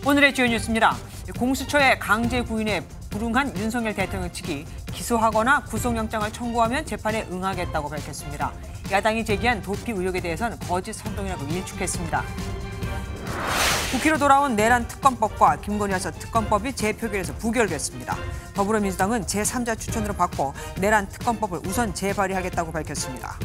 오늘의 주요 뉴스입니다. 공수처의 강제 구인에 불응한 윤석열 대통령 측이 기소하거나 구속영장을 청구하면 재판에 응하겠다고 밝혔습니다. 야당이 제기한 도피 의혹에 대해서는 거짓 선동이라고 일축했습니다. 국회로 돌아온 내란 특검법과 김건희 여사 특검법이 재표결에서 부결됐습니다. 더불어민주당은 제3자 추천으로 바꿔 내란 특검법을 우선 재발의하겠다고 밝혔습니다.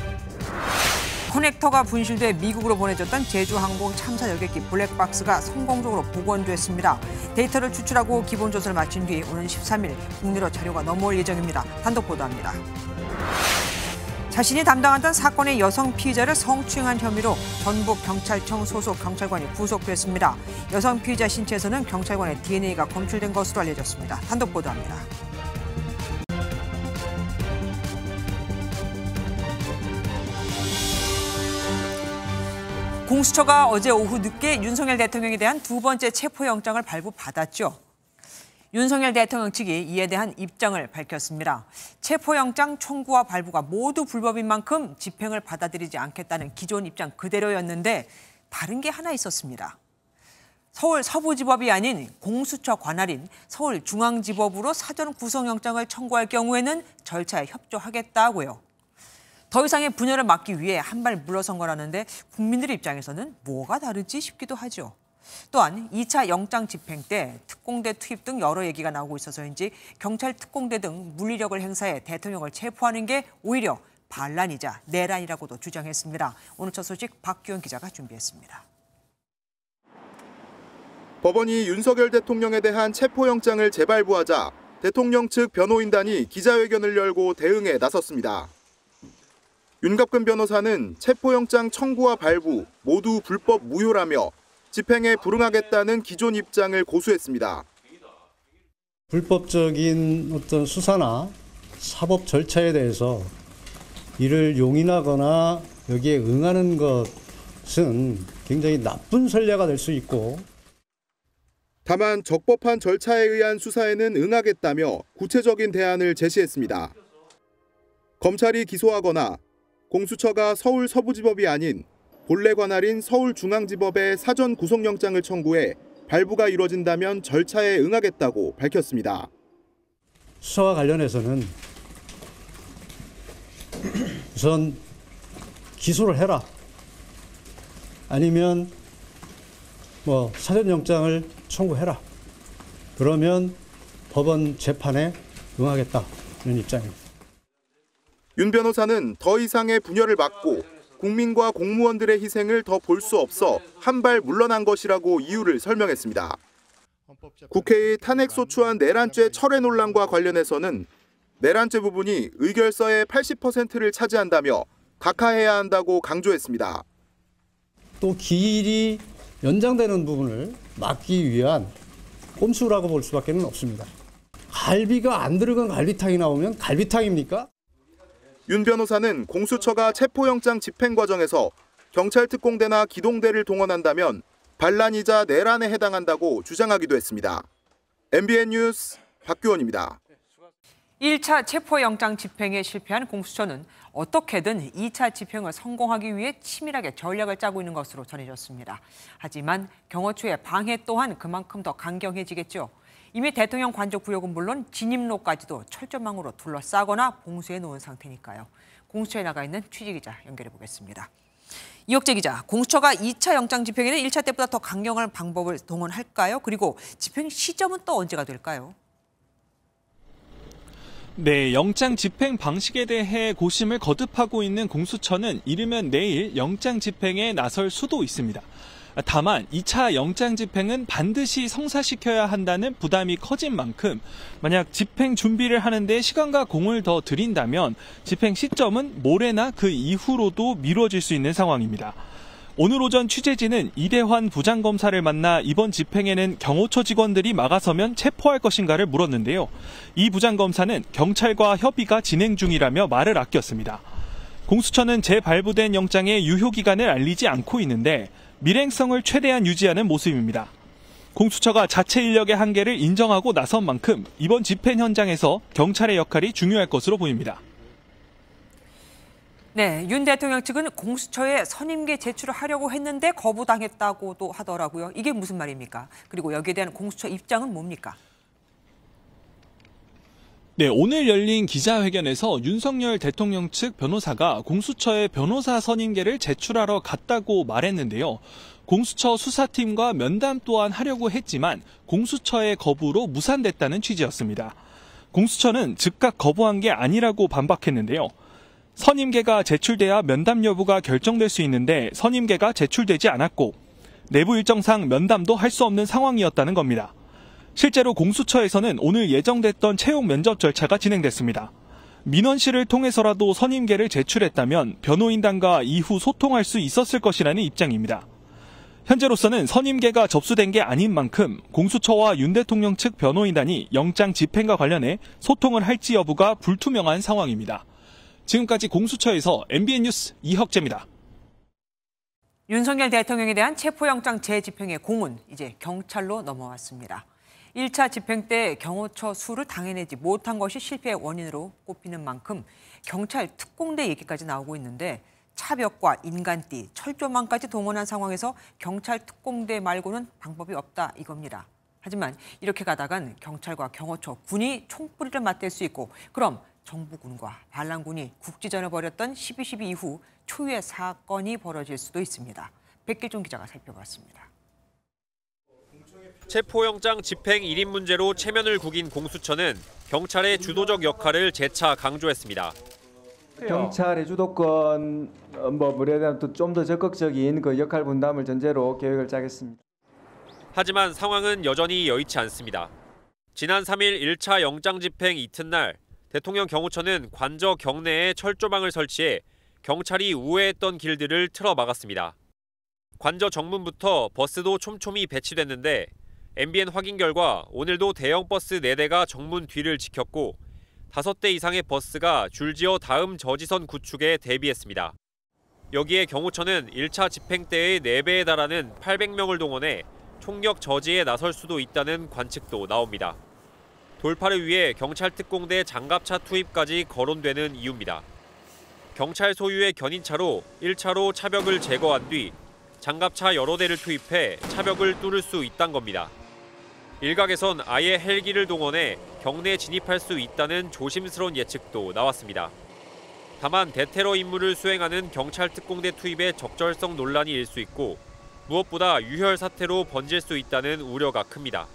커넥터가 분실돼 미국으로 보내졌던 제주항공 참사 여객기 블랙박스가 성공적으로 복원됐습니다. 데이터를 추출하고 기본 조사를 마친 뒤 오는 13일 국내로 자료가 넘어올 예정입니다. 단독 보도합니다. 자신이 담당하던 사건의 여성 피의자를 성추행한 혐의로 전북경찰청 소속 경찰관이 구속됐습니다. 여성 피의자 신체에서는 경찰관의 DNA가 검출된 것으로 알려졌습니다. 단독 보도합니다. 공수처가 어제 오후 늦게 윤석열 대통령에 대한 두 번째 체포영장을 발부받았죠. 윤석열 대통령 측이 이에 대한 입장을 밝혔습니다. 체포영장 청구와 발부가 모두 불법인 만큼 집행을 받아들이지 않겠다는 기존 입장 그대로였는데 다른 게 하나 있었습니다. 서울 서부지법이 아닌 공수처 관할인 서울중앙지법으로 사전 구속영장을 청구할 경우에는 절차에 협조하겠다고요. 더 이상의 분열을 막기 위해 한 발 물러선 거라는데 국민들의 입장에서는 뭐가 다르지 싶기도 하죠. 또한 2차 영장 집행 때 특공대 투입 등 여러 얘기가 나오고 있어서인지 경찰 특공대 등 물리력을 행사해 대통령을 체포하는 게 오히려 반란이자 내란이라고도 주장했습니다. 오늘 첫 소식 박규원 기자가 준비했습니다. 법원이 윤석열 대통령에 대한 체포영장을 재발부하자 대통령 측 변호인단이 기자회견을 열고 대응에 나섰습니다. 윤갑근 변호사는 체포영장 청구와 발부 모두 불법 무효라며 집행에 불응하겠다는 기존 입장을 고수했습니다. 불법적인 어떤 수사나 사법 절차에 대해서 이를 용인하거나 여기에 응하는 것은 굉장히 나쁜 선례가 될 수 있고 다만 적법한 절차에 의한 수사에는 응하겠다며 구체적인 대안을 제시했습니다. 검찰이 기소하거나 공수처가 서울 서부지법이 아닌 본래 관할인 서울중앙지법에 사전 구속영장을 청구해 발부가 이뤄진다면 절차에 응하겠다고 밝혔습니다. 수사와 관련해서는 우선 기소를 해라. 아니면 사전영장을 청구해라. 그러면 법원 재판에 응하겠다. 이런 입장입니다. 윤 변호사는 더 이상의 분열을 막고 국민과 공무원들의 희생을 더 볼 수 없어 한 발 물러난 것이라고 이유를 설명했습니다. 국회의 탄핵소추안 내란죄 철회 논란과 관련해서는 내란죄 부분이 의결서의 80%를 차지한다며 각하해야 한다고 강조했습니다. 또 기일이 연장되는 부분을 막기 위한 꼼수라고 볼 수밖에 없습니다. 갈비가 안 들어간 갈비탕이 나오면 갈비탕입니까? 윤 변호사는 공수처가 체포영장 집행 과정에서 경찰 특공대나 기동대를 동원한다면 반란이자 내란에 해당한다고 주장하기도 했습니다. MBN 뉴스 박규원입니다. 1차 체포영장 집행에 실패한 공수처는 어떻게든 2차 집행을 성공하기 위해 치밀하게 전략을 짜고 있는 것으로 전해졌습니다. 하지만 경호처의 방해 또한 그만큼 더 강경해지겠죠. 이미 대통령 관저 구역은 물론 진입로까지도 철조망으로 둘러싸거나 봉쇄해 놓은 상태니까요. 공수처에 나가 있는 취재기자 연결해 보겠습니다. 이혁재 기자, 공수처가 2차 영장 집행에는 1차 때보다 더 강경한 방법을 동원할까요? 그리고 집행 시점은 또 언제가 될까요? 네, 영장 집행 방식에 대해 고심을 거듭하고 있는 공수처는 이르면 내일 영장 집행에 나설 수도 있습니다. 다만 2차 영장 집행은 반드시 성사시켜야 한다는 부담이 커진 만큼 만약 집행 준비를 하는데 시간과 공을 더 들인다면 집행 시점은 모레나 그 이후로도 미뤄질 수 있는 상황입니다. 오늘 오전 취재진은 이대환 부장검사를 만나 이번 집행에는 경호처 직원들이 막아서면 체포할 것인가를 물었는데요. 이 부장검사는 경찰과 협의가 진행 중이라며 말을 아꼈습니다. 공수처는 재발부된 영장의 유효기간을 알리지 않고 있는데 밀행성을 최대한 유지하는 모습입니다. 공수처가 자체 인력의 한계를 인정하고 나선 만큼 이번 집행 현장에서 경찰의 역할이 중요할 것으로 보입니다. 네, 윤 대통령 측은 공수처에 선임계 제출을 하려고 했는데 거부당했다고도 하더라고요. 이게 무슨 말입니까? 그리고 여기에 대한 공수처 입장은 뭡니까? 네, 오늘 열린 기자회견에서 윤석열 대통령 측 변호사가 공수처에 변호사 선임계를 제출하러 갔다고 말했는데요. 공수처 수사팀과 면담 또한 하려고 했지만 공수처의 거부로 무산됐다는 취지였습니다. 공수처는 즉각 거부한 게 아니라고 반박했는데요. 선임계가 제출돼야 면담 여부가 결정될 수 있는데 선임계가 제출되지 않았고 내부 일정상 면담도 할 수 없는 상황이었다는 겁니다. 실제로 공수처에서는 오늘 예정됐던 채용 면접 절차가 진행됐습니다. 민원실을 통해서라도 선임계를 제출했다면 변호인단과 이후 소통할 수 있었을 것이라는 입장입니다. 현재로서는 선임계가 접수된 게 아닌 만큼 공수처와 윤 대통령 측 변호인단이 영장 집행과 관련해 소통을 할지 여부가 불투명한 상황입니다. 지금까지 공수처에서 MBN 뉴스 이혁재입니다. 윤석열 대통령에 대한 체포영장 재집행의 공은 이제 경찰로 넘어왔습니다. 1차 집행 때 경호처 수를 당해내지 못한 것이 실패의 원인으로 꼽히는 만큼 경찰 특공대 얘기까지 나오고 있는데 차벽과 인간띠, 철조망까지 동원한 상황에서 경찰 특공대 말고는 방법이 없다 이겁니다. 하지만 이렇게 가다간 경찰과 경호처, 군이 총뿌리를 맞댈 수 있고 그럼 정부군과 반란군이 국지전을 벌였던 12.12 이후 초유의 사건이 벌어질 수도 있습니다. 백길종 기자가 살펴봤습니다. 체포영장 집행 1인 문제로 체면을 구긴 공수처는 경찰의 주도적 역할을 재차 강조했습니다. 경찰의 주도권 물에 대한 좀 더 적극적인 그 역할 분담을 전제로 계획을 짜겠습니다. 하지만 상황은 여전히 여의치 않습니다. 지난 3일 1차 영장 집행 이튿날 대통령 경호처는 관저 경내에 철조망을 설치해 경찰이 우회했던 길들을 틀어 막았습니다. 관저 정문부터 버스도 촘촘히 배치됐는데 MBN 확인 결과 오늘도 대형 버스 4대가 정문 뒤를 지켰고 5대 이상의 버스가 줄지어 다음 저지선 구축에 대비했습니다. 여기에 경호처는 1차 집행 때의 4배에 달하는 800명을 동원해 총력 저지에 나설 수도 있다는 관측도 나옵니다. 돌파를 위해 경찰 특공대 장갑차 투입까지 거론되는 이유입니다. 경찰 소유의 견인차로 1차로 차벽을 제거한 뒤 장갑차 여러 대를 투입해 차벽을 뚫을 수 있다는 겁니다. 일각에선 아예 헬기를 동원해 경내에 진입할 수 있다는 조심스러운 예측도 나왔습니다. 다만 대테러 임무를 수행하는 경찰 특공대 투입의 적절성 논란이 일 수 있고 무엇보다 유혈 사태로 번질 수 있다는 우려가 큽니다.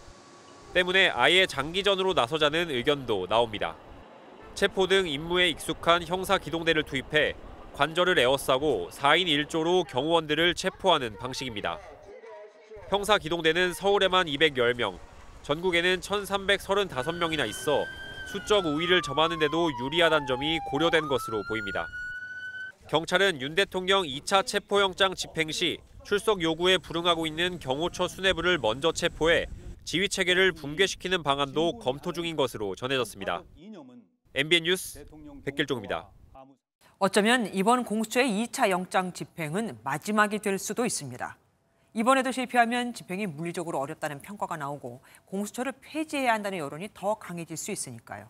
때문에 아예 장기전으로 나서자는 의견도 나옵니다. 체포 등 임무에 익숙한 형사 기동대를 투입해 관절을 에워싸고 4인 1조로 경호원들을 체포하는 방식입니다. 형사 기동대는 서울에만 210명, 전국에는 1,335명이나 있어 수적 우위를 점하는 데도 유리하다는 점이 고려된 것으로 보입니다. 경찰은 윤 대통령 2차 체포영장 집행 시 출석 요구에 불응하고 있는 경호처 수뇌부를 먼저 체포해 지휘체계를 붕괴시키는 방안도 검토 중인 것으로 전해졌습니다. MBN 뉴스 백길종입니다. 어쩌면 이번 공수처의 2차 영장 집행은 마지막이 될 수도 있습니다. 이번에도 실패하면 집행이 물리적으로 어렵다는 평가가 나오고 공수처를 폐지해야 한다는 여론이 더 강해질 수 있으니까요.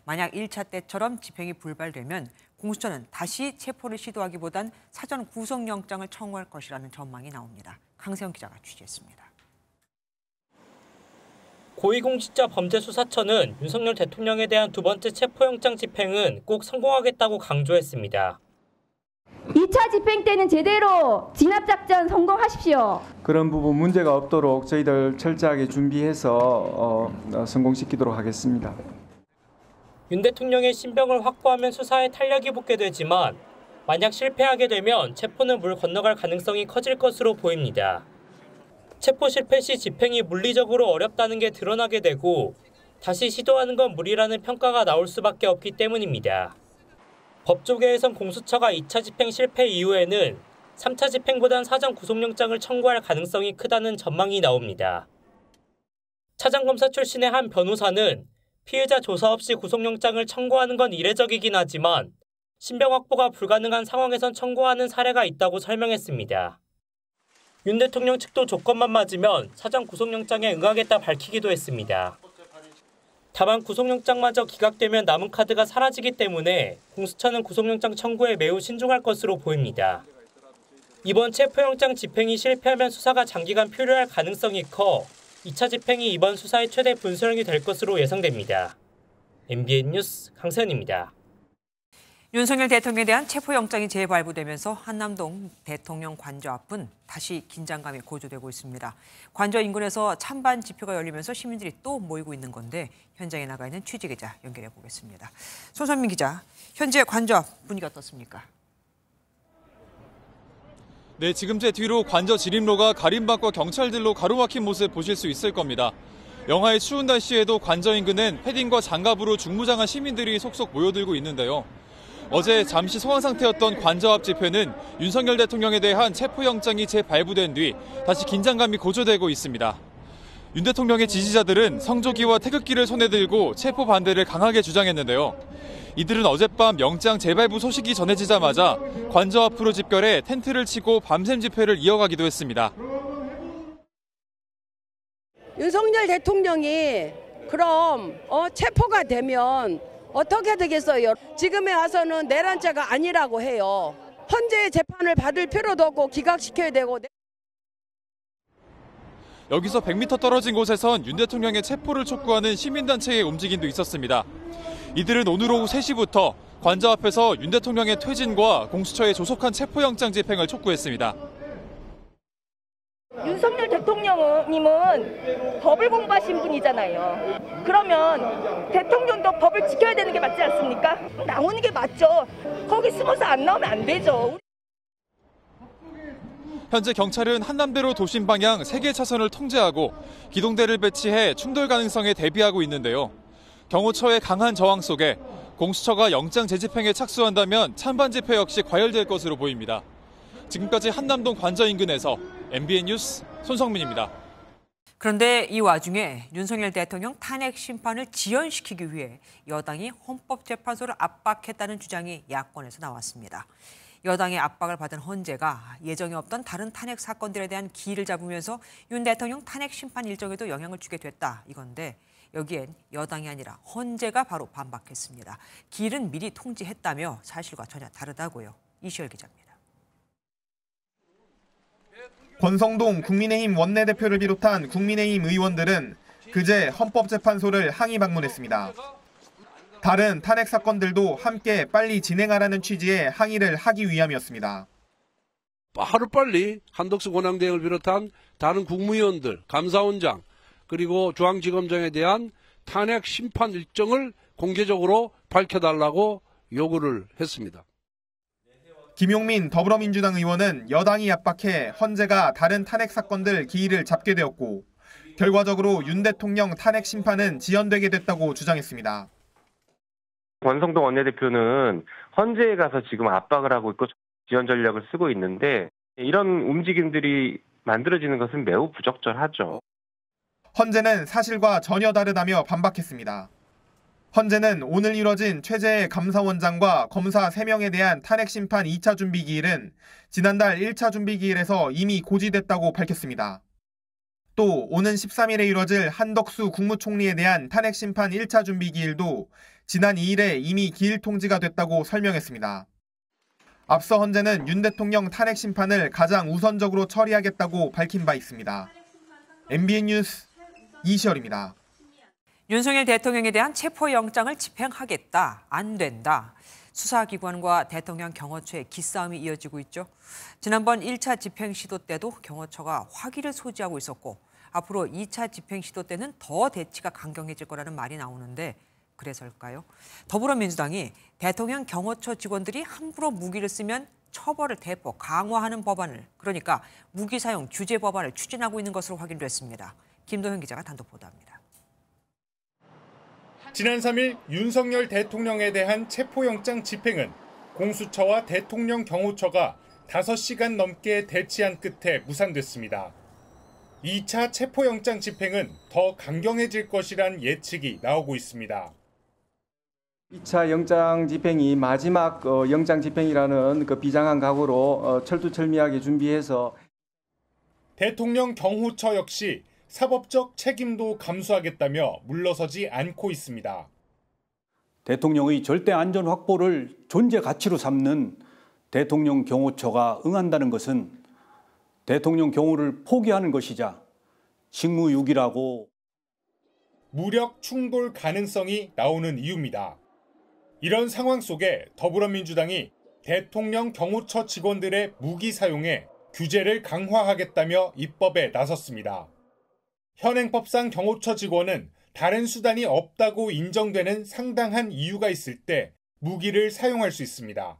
만약 1차 때처럼 집행이 불발되면 공수처는 다시 체포를 시도하기보단 사전 구속영장을 청구할 것이라는 전망이 나옵니다. 강세영 기자가 취재했습니다. 고위공직자범죄수사처는 윤석열 대통령에 대한 두 번째 체포영장 집행은 꼭 성공하겠다고 강조했습니다. 2차 집행 때는 제대로 진압작전 성공하십시오. 그런 부분 문제가 없도록 저희들 철저하게 준비해서 성공시키도록 하겠습니다. 윤 대통령의 신병을 확보하면 수사에 탄력이 붙게 되지만 만약 실패하게 되면 체포는 물 건너갈 가능성이 커질 것으로 보입니다. 체포 실패 시 집행이 물리적으로 어렵다는 게 드러나게 되고 다시 시도하는 건 무리라는 평가가 나올 수밖에 없기 때문입니다. 법조계에선 공수처가 2차 집행 실패 이후에는 3차 집행보단 사전 구속영장을 청구할 가능성이 크다는 전망이 나옵니다. 차장검사 출신의 한 변호사는 피해자 조사 없이 구속영장을 청구하는 건 이례적이긴 하지만 신병 확보가 불가능한 상황에선 청구하는 사례가 있다고 설명했습니다. 윤 대통령 측도 조건만 맞으면 사전 구속영장에 응하겠다 밝히기도 했습니다. 다만 구속영장마저 기각되면 남은 카드가 사라지기 때문에 공수처는 구속영장 청구에 매우 신중할 것으로 보입니다. 이번 체포영장 집행이 실패하면 수사가 장기간 표류할 가능성이 커 2차 집행이 이번 수사의 최대 분수령이 될 것으로 예상됩니다. MBN 뉴스 강세현입니다. 윤석열 대통령에 대한 체포영장이 재발부되면서 한남동 대통령 관저 앞은 다시 긴장감이 고조되고 있습니다. 관저 인근에서 찬반 집회가 열리면서 시민들이 또 모이고 있는 건데 현장에 나가 있는 취재기자 연결해 보겠습니다. 손선민 기자, 현재 관저 앞 분위기 어떻습니까? 네, 지금 제 뒤로 관저 진입로가 가림막과 경찰들로 가로막힌 모습 보실 수 있을 겁니다. 영하의 추운 날씨에도 관저 인근엔 패딩과 장갑으로 중무장한 시민들이 속속 모여들고 있는데요. 어제 잠시 소강 상태였던 관저 앞 집회는 윤석열 대통령에 대한 체포영장이 재발부된 뒤 다시 긴장감이 고조되고 있습니다. 윤 대통령의 지지자들은 성조기와 태극기를 손에 들고 체포 반대를 강하게 주장했는데요. 이들은 어젯밤 영장 재발부 소식이 전해지자마자 관저 앞으로 집결해 텐트를 치고 밤샘 집회를 이어가기도 했습니다. 윤석열 대통령이 그럼 체포가 되면 어떻게 되겠어요? 지금에 와서는 내란죄가 아니라고 해요. 헌재의 재판을 받을 필요도 없고 기각시켜야 되고. 여기서 100m 떨어진 곳에선 윤 대통령의 체포를 촉구하는 시민단체의 움직임도 있었습니다. 이들은 오늘 오후 3시부터 관저 앞에서 윤 대통령의 퇴진과 공수처의 조속한 체포영장 집행을 촉구했습니다. 윤석열 대통령님은 법을 공부하신 분이잖아요. 그러면 대통령도 법을 지켜야 되는 게 맞지 않습니까? 나오는 게 맞죠. 거기 숨어서 안 나오면 안 되죠. 현재 경찰은 한남대로 도심 방향 3개 차선을 통제하고 기동대를 배치해 충돌 가능성에 대비하고 있는데요. 경호처의 강한 저항 속에 공수처가 영장 재집행에 착수한다면 찬반 집회 역시 과열될 것으로 보입니다. 지금까지 한남동 관저 인근에서 MBN 뉴스 손성민입니다. 그런데 이 와중에 윤석열 대통령 탄핵 심판을 지연시키기 위해 여당이 헌법재판소를 압박했다는 주장이 야권에서 나왔습니다. 여당의 압박을 받은 헌재가 예정에 없던 다른 탄핵 사건들에 대한 기일을 잡으면서 윤 대통령 탄핵 심판 일정에도 영향을 주게 됐다 이건데 여기엔 여당이 아니라 헌재가 바로 반박했습니다. 기일은 미리 통지했다며 사실과 전혀 다르다고요. 이시열 기자입니다. 권성동 국민의힘 원내대표를 비롯한 국민의힘 의원들은 그제 헌법재판소를 항의 방문했습니다. 다른 탄핵 사건들도 함께 빨리 진행하라는 취지의 항의를 하기 위함이었습니다. 하루빨리 한덕수 권한대행을 비롯한 다른 국무위원들, 감사원장, 그리고 중앙지검장에 대한 탄핵 심판 일정을 공개적으로 밝혀달라고 요구를 했습니다. 김용민 더불어민주당 의원은 여당이 압박해 헌재가 다른 탄핵 사건들 기일을 잡게 되었고 결과적으로 윤 대통령 탄핵 심판은 지연되게 됐다고 주장했습니다. 권성동 원내대표는 헌재에 가서 지금 압박을 하고 있고 지연 전략을 쓰고 있는데 이런 움직임들이 만들어지는 것은 매우 부적절하죠. 헌재는 사실과 전혀 다르다며 반박했습니다. 헌재는 오늘 이뤄진 최재해 감사원장과 검사 3명에 대한 탄핵 심판 2차 준비 기일은 지난달 1차 준비 기일에서 이미 고지됐다고 밝혔습니다. 또 오는 13일에 이뤄질 한덕수 국무총리에 대한 탄핵 심판 1차 준비 기일도 지난 2일에 이미 기일 통지가 됐다고 설명했습니다. 앞서 헌재는 윤 대통령 탄핵 심판을 가장 우선적으로 처리하겠다고 밝힌 바 있습니다. MBN 뉴스 이시열입니다. 윤석열 대통령에 대한 체포영장을 집행하겠다, 안 된다. 수사기관과 대통령 경호처의 기싸움이 이어지고 있죠. 지난번 1차 집행 시도 때도 경호처가 화기를 소지하고 있었고 앞으로 2차 집행 시도 때는 더 대치가 강경해질 거라는 말이 나오는데 그래서일까요? 더불어민주당이 대통령 경호처 직원들이 함부로 무기를 쓰면 처벌을 대폭 강화하는 법안을, 그러니까 무기 사용 규제 법안을 추진하고 있는 것으로 확인됐습니다. 김도현 기자가 단독 보도합니다. 지난 3일 윤석열 대통령에 대한 체포영장 집행은 공수처와 대통령 경호처가 5시간 넘게 대치한 끝에 무산됐습니다. 2차 체포영장 집행은 더 강경해질 것이란 예측이 나오고 있습니다. 2차 영장 집행이 마지막 영장 집행이라는 그 비장한 각오로 철두철미하게 준비해서 대통령 경호처 역시 사법적 책임도 감수하겠다며 물러서지 않고 있습니다. 대통령의 절대 안전 확보를 존재 가치로 삼는 대통령 경호처가 응한다는 것은 대통령 경호를 포기하는 것이자 직무유기라고. 무력 충돌 가능성이 나오는 이유입니다. 이런 상황 속에 더불어민주당이 대통령 경호처 직원들의 무기 사용에 규제를 강화하겠다며 입법에 나섰습니다. 현행법상 경호처 직원은 다른 수단이 없다고 인정되는 상당한 이유가 있을 때 무기를 사용할 수 있습니다.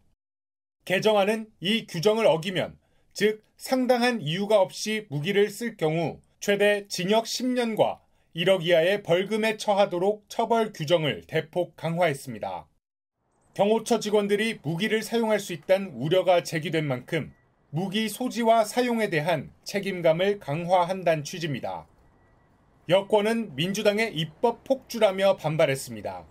개정안은 이 규정을 어기면, 즉 상당한 이유가 없이 무기를 쓸 경우 최대 징역 10년과 1억 이하의 벌금에 처하도록 처벌 규정을 대폭 강화했습니다. 경호처 직원들이 무기를 사용할 수 있다는 우려가 제기된 만큼 무기 소지와 사용에 대한 책임감을 강화한다는 취지입니다. 여권은 민주당의 입법 폭주라며 반발했습니다.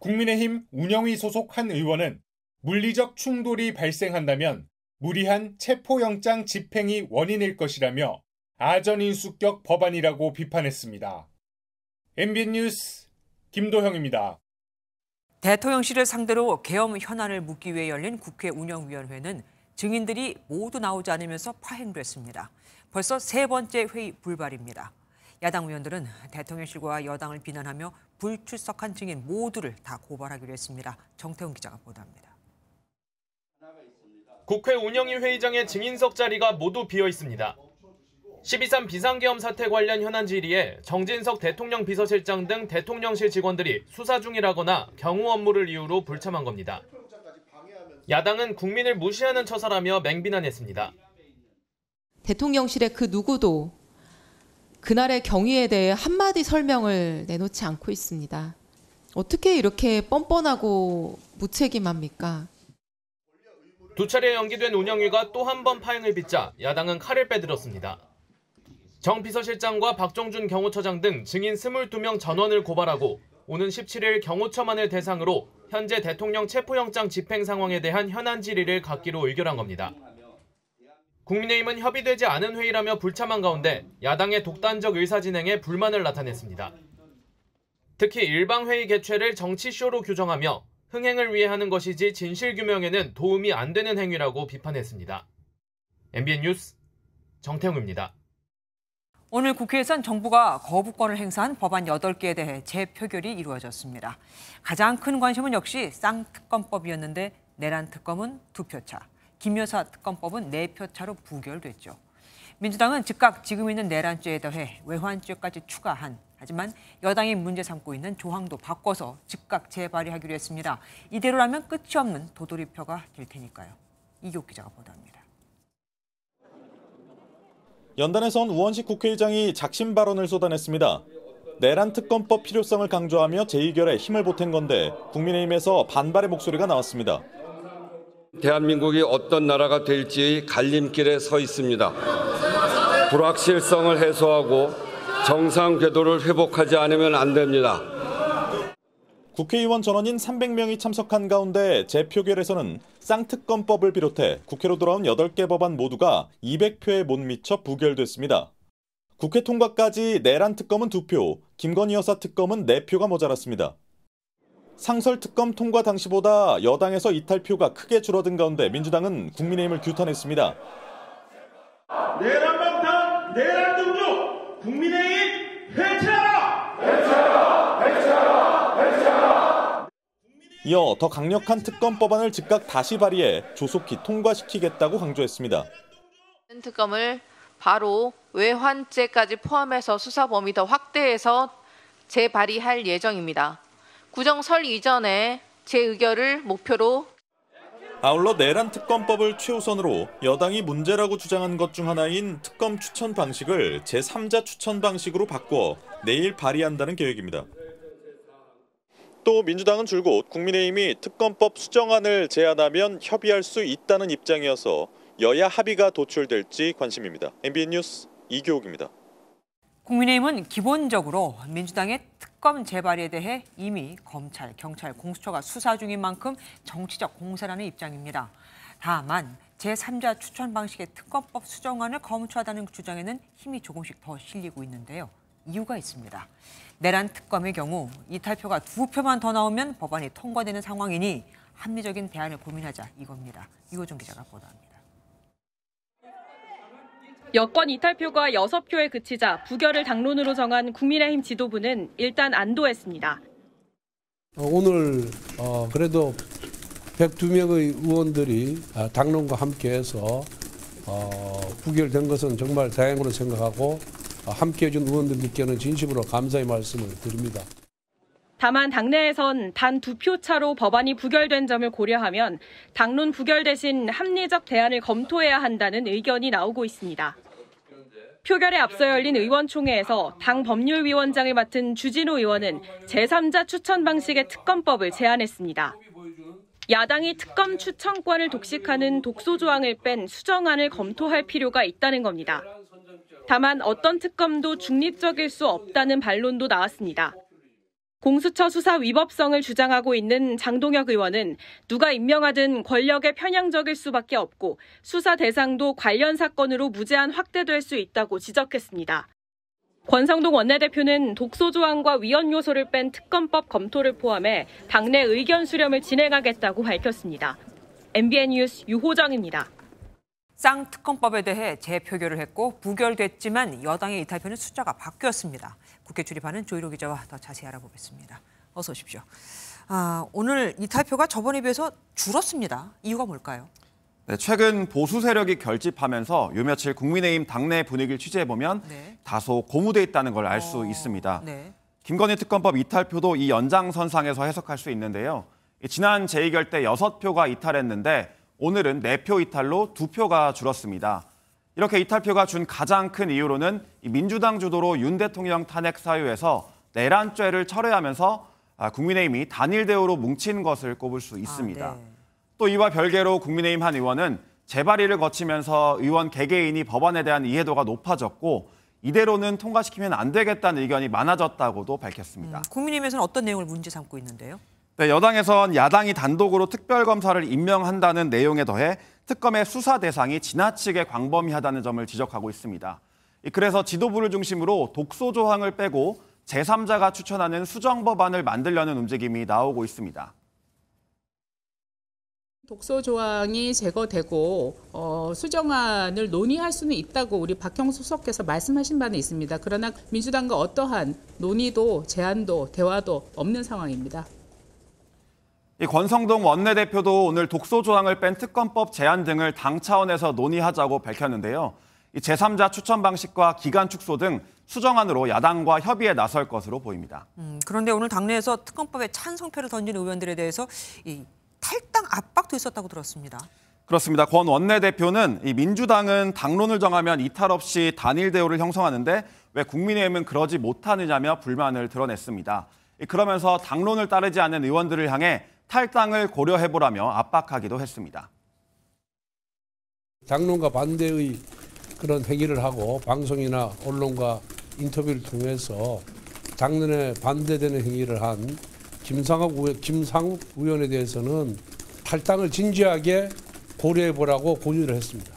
국민의힘 운영위 소속 한 의원은 물리적 충돌이 발생한다면 무리한 체포영장 집행이 원인일 것이라며 아전인수격 법안이라고 비판했습니다. MBN 뉴스 김도형입니다. 대통령실을 상대로 계엄 현안을 묻기 위해 열린 국회 운영위원회는 증인들이 모두 나오지 않으면서 파행됐습니다. 벌써 세 번째 회의 불발입니다. 야당 의원들은 대통령실과 여당을 비난하며 불출석한 증인 모두를 다 고발하기로 했습니다. 정태훈 기자가 보도합니다. 국회 운영위 회의장의 증인석 자리가 모두 비어 있습니다. 12.3 비상계엄 사태 관련 현안 질의에 정진석 대통령 비서실장 등 대통령실 직원들이 수사 중이라거나 경우 업무를 이유로 불참한 겁니다. 야당은 국민을 무시하는 처사라며 맹비난했습니다. 대통령실의 그 누구도 그날의 경위에 대해 한마디 설명을 내놓지 않고 있습니다. 어떻게 이렇게 뻔뻔하고 무책임합니까? 두 차례 연기된 운영위가 또 한 번 파행을 빚자 야당은 칼을 빼들었습니다. 정 비서실장과 박정준 경호처장 등 증인 22명 전원을 고발하고 오는 17일 경호처만을 대상으로 현재 대통령 체포영장 집행 상황에 대한 현안 질의를 갖기로 의결한 겁니다. 국민의힘은 협의되지 않은 회의라며 불참한 가운데 야당의 독단적 의사진행에 불만을 나타냈습니다. 특히 일방회의 개최를 정치쇼로 규정하며 흥행을 위해 하는 것이지 진실규명에는 도움이 안 되는 행위라고 비판했습니다. MBN 뉴스 정태웅입니다. 오늘 국회에선 정부가 거부권을 행사한 법안 8개에 대해 재표결이 이루어졌습니다. 가장 큰 관심은 역시 쌍특검법이었는데 내란 특검은 2표 차, 김여사 특검법은 4표 차로 부결됐죠. 민주당은 즉각 지금 있는 내란죄에 더해 외환죄까지 추가한, 하지만 여당이 문제 삼고 있는 조항도 바꿔서 즉각 재발의하기로 했습니다. 이대로라면 끝이 없는 도돌이표가 될 테니까요. 이규옥 기자가 보도합니다. 연단에선 우원식 국회의장이 작심 발언을 쏟아냈습니다. 내란 특검법 필요성을 강조하며 재의결에 힘을 보탠 건데 국민의힘에서 반발의 목소리가 나왔습니다. 대한민국이 어떤 나라가 될지의 갈림길에 서 있습니다. 불확실성을 해소하고 정상 궤도를 회복하지 않으면 안 됩니다. 국회의원 전원인 300명이 참석한 가운데 재표결에서는 쌍특검법을 비롯해 국회로 돌아온 8개 법안 모두가 200표에 못 미쳐 부결됐습니다. 국회 통과까지 내란 특검은 2표, 김건희 여사 특검은 4표가 모자랐습니다. 상설 특검 통과 당시보다 여당에서 이탈표가 크게 줄어든 가운데 민주당은 국민의힘을 규탄했습니다. 내란 방탄, 내란 등주, 국민의힘 해체하라! 해체하라! 해체하라! 해체하라! 이어 더 강력한 특검 법안을 즉각 다시 발의해 조속히 통과시키겠다고 강조했습니다. 특검을 바로 외환죄까지 포함해서 수사 범위 더 확대해서 재발의할 예정입니다. 구정 설 이전에 재의결을 목표로. 아울러 내란 특검법을 최우선으로 여당이 문제라고 주장한 것 중 하나인 특검 추천 방식을 제3자 추천 방식으로 바꿔 내일 발의한다는 계획입니다. 또 민주당은 줄곧 국민의힘이 특검법 수정안을 제안하면 협의할 수 있다는 입장이어서 여야 합의가 도출될지 관심입니다. MBN 뉴스 이규옥입니다. 국민의힘은 기본적으로 민주당의 특검 재발에 대해 이미 검찰, 경찰, 공수처가 수사 중인 만큼 정치적 공세라는 입장입니다. 다만 제3자 추천 방식의 특검법 수정안을 검토하다는 주장에는 힘이 조금씩 더 실리고 있는데요. 이유가 있습니다. 내란 특검의 경우 이탈표가 2표만 더 나오면 법안이 통과되는 상황이니 합리적인 대안을 고민하자 이겁니다. 이호정 기자가 보도합니다. 여권 이탈표가 6표에 그치자 부결을 당론으로 정한 국민의힘 지도부는 일단 안도했습니다. 오늘 그래도 102명의 의원들이 당론과 함께해서 부결된 것은 정말 다행으로 생각하고 함께해 준 의원들께는 진심으로 감사의 말씀을 드립니다. 다만 당내에선 단 2표 차로 법안이 부결된 점을 고려하면 당론 부결 대신 합리적 대안을 검토해야 한다는 의견이 나오고 있습니다. 표결에 앞서 열린 의원총회에서 당 법률위원장을 맡은 주진우 의원은 제3자 추천 방식의 특검법을 제안했습니다. 야당이 특검 추천권을 독식하는 독소 조항을 뺀 수정안을 검토할 필요가 있다는 겁니다. 다만 어떤 특검도 중립적일 수 없다는 반론도 나왔습니다. 공수처 수사 위법성을 주장하고 있는 장동혁 의원은 누가 임명하든 권력에 편향적일 수밖에 없고 수사 대상도 관련 사건으로 무제한 확대될 수 있다고 지적했습니다. 권성동 원내대표는 독소 조항과 위헌 요소를 뺀 특검법 검토를 포함해 당내 의견 수렴을 진행하겠다고 밝혔습니다. MBN 뉴스 유호정입니다. 쌍특검법에 대해 재표결을 했고 부결됐지만 여당의 이탈표는 숫자가 바뀌었습니다. 국회 출입하는 조희로 기자와 더 자세히 알아보겠습니다. 어서 오십시오. 오늘 이탈표가 저번에 비해서 줄었습니다. 이유가 뭘까요? 네, 최근 보수 세력이 결집하면서 요 며칠 국민의힘 당내 분위기를 취재해보면 다소 고무돼 있다는 걸 알 수 있습니다. 김건희 특검법 이탈표도 이 연장선상에서 해석할 수 있는데요. 지난 제2결 때 6표가 이탈했는데 오늘은 4표 이탈로 2표가 줄었습니다. 이렇게 이탈표가 준 가장 큰 이유로는 민주당 주도로 윤 대통령 탄핵 사유에서 내란죄를 철회하면서 국민의힘이 단일 대우로 뭉친 것을 꼽을 수 있습니다. 또 이와 별개로 국민의힘 한 의원은 재발의를 거치면서 의원 개개인이 법안에 대한 이해도가 높아졌고 이대로는 통과시키면 안 되겠다는 의견이 많아졌다고도 밝혔습니다. 국민의힘에서는 어떤 내용을 문제 삼고 있는데요? 네, 여당에선 야당이 단독으로 특별검사를 임명한다는 내용에 더해 특검의 수사 대상이 지나치게 광범위하다는 점을 지적하고 있습니다. 그래서 지도부를 중심으로 독소 조항을 빼고 제3자가 추천하는 수정법안을 만들려는 움직임이 나오고 있습니다. 독소 조항이 제거되고 수정안을 논의할 수는 있다고 우리 박형수 수석께서 말씀하신 바는 있습니다. 그러나 민주당과 어떠한 논의도 제안도 대화도 없는 상황입니다. 이 권성동 원내대표도 오늘 독소 조항을 뺀 특검법 제안 등을 당 차원에서 논의하자고 밝혔는데요. 이 제3자 추천 방식과 기간 축소 등 수정안으로 야당과 협의에 나설 것으로 보입니다. 그런데 오늘 당내에서 특검법에 찬성표를 던진 의원들에 대해서 탈당 압박도 있었다고 들었습니다. 그렇습니다. 권 원내대표는 이 민주당은 당론을 정하면 이탈 없이 단일 대우를 형성하는데 왜 국민의힘은 그러지 못하느냐며 불만을 드러냈습니다. 그러면서 당론을 따르지 않는 의원들을 향해 탈당을 고려해보라며 압박하기도 했습니다. 당론과 반대의 그런 행위를 하고 방송이나 언론과 인터뷰를 통해서 당론에 반대되는 행위를 한 김상욱 의원에 대해서는 탈당을 진지하게 고려해보라고 권유를 했습니다.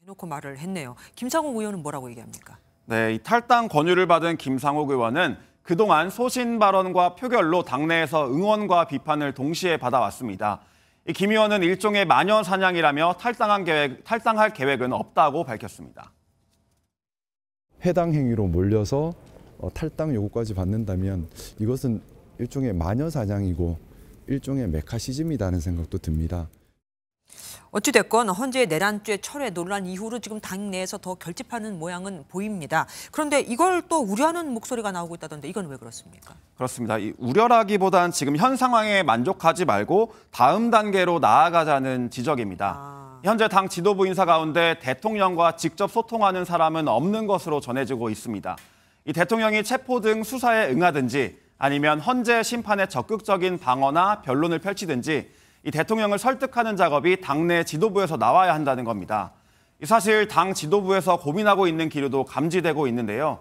해놓고 말을 했네요. 김상욱 의원은 뭐라고 얘기합니까? 네, 이 탈당 권유를 받은 김상욱 의원은 그동안 소신 발언과 표결로 당내에서 응원과 비판을 동시에 받아왔습니다. 김 의원은 일종의 마녀 사냥이라며 탈당할 계획은 없다고 밝혔습니다. 해당 행위로 몰려서 탈당 요구까지 받는다면 이것은 일종의 마녀 사냥이고 일종의 메카시즘이라는 생각도 듭니다. 어찌됐건 헌재의 내란죄 철회 논란 이후로 지금 당내에서 더 결집하는 모양은 보입니다. 그런데 이걸 또 우려하는 목소리가 나오고 있다던데 이건 왜 그렇습니까? 그렇습니다. 이 우려라기보단 지금 현 상황에 만족하지 말고 다음 단계로 나아가자는 지적입니다. 현재 당 지도부 인사 가운데 대통령과 직접 소통하는 사람은 없는 것으로 전해지고 있습니다. 이 대통령이 체포 등 수사에 응하든지 아니면 헌재 심판에 적극적인 방어나 변론을 펼치든지 이 대통령을 설득하는 작업이 당내 지도부에서 나와야 한다는 겁니다. 사실 당 지도부에서 고민하고 있는 기류도 감지되고 있는데요.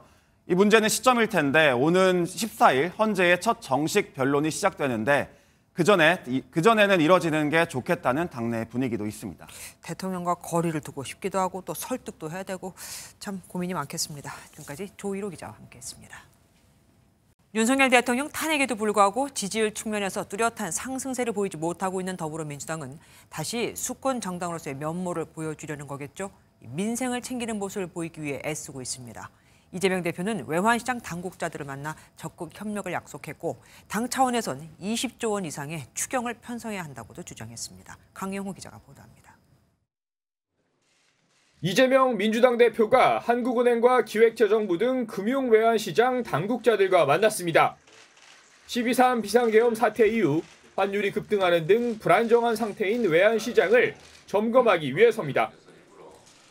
이 문제는 시점일 텐데 오는 14일 헌재의 첫 정식 변론이 시작되는데 그전에는 이뤄지는 게 좋겠다는 당내 분위기도 있습니다. 대통령과 거리를 두고 싶기도 하고 또 설득도 해야 되고 참 고민이 많겠습니다. 지금까지 조희로 기자와 함께했습니다. 윤석열 대통령 탄핵에도 불구하고 지지율 측면에서 뚜렷한 상승세를 보이지 못하고 있는 더불어민주당은 다시 수권 정당으로서의 면모를 보여주려는 거겠죠. 민생을 챙기는 모습을 보이기 위해 애쓰고 있습니다. 이재명 대표는 외환시장 당국자들을 만나 적극 협력을 약속했고 당 차원에선 20조 원 이상의 추경을 편성해야 한다고도 주장했습니다. 강영호 기자가 보도합니다. 이재명 민주당 대표가 한국은행과 기획재정부 등 금융외환시장 당국자들과 만났습니다. 12.3 비상계엄 사태 이후 환율이 급등하는 등 불안정한 상태인 외환시장을 점검하기 위해서입니다.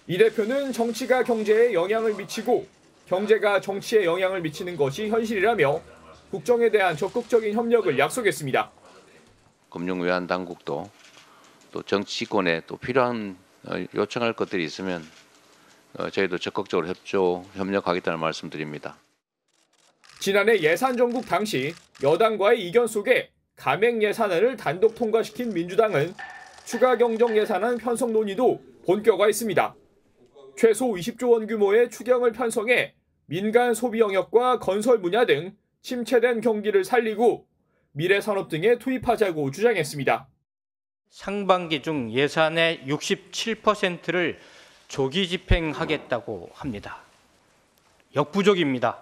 이 대표는 정치가 경제에 영향을 미치고 경제가 정치에 영향을 미치는 것이 현실이라며 국정에 대한 적극적인 협력을 약속했습니다. 금융외환 당국도 또 정치권에 또 필요한 요청할 것들이 있으면 저희도 적극적으로 협력하겠다는 말씀드립니다. 지난해 예산 정국 당시 여당과의 이견 속에 감액 예산안을 단독 통과시킨 민주당은 추가 경정 예산안 편성 논의도 본격화했습니다. 최소 20조 원 규모의 추경을 편성해 민간 소비 영역과 건설 분야 등 침체된 경기를 살리고 미래 산업 등에 투입하자고 주장했습니다. 상반기 중 예산의 67%를 조기 집행하겠다고 합니다. 역부족입니다.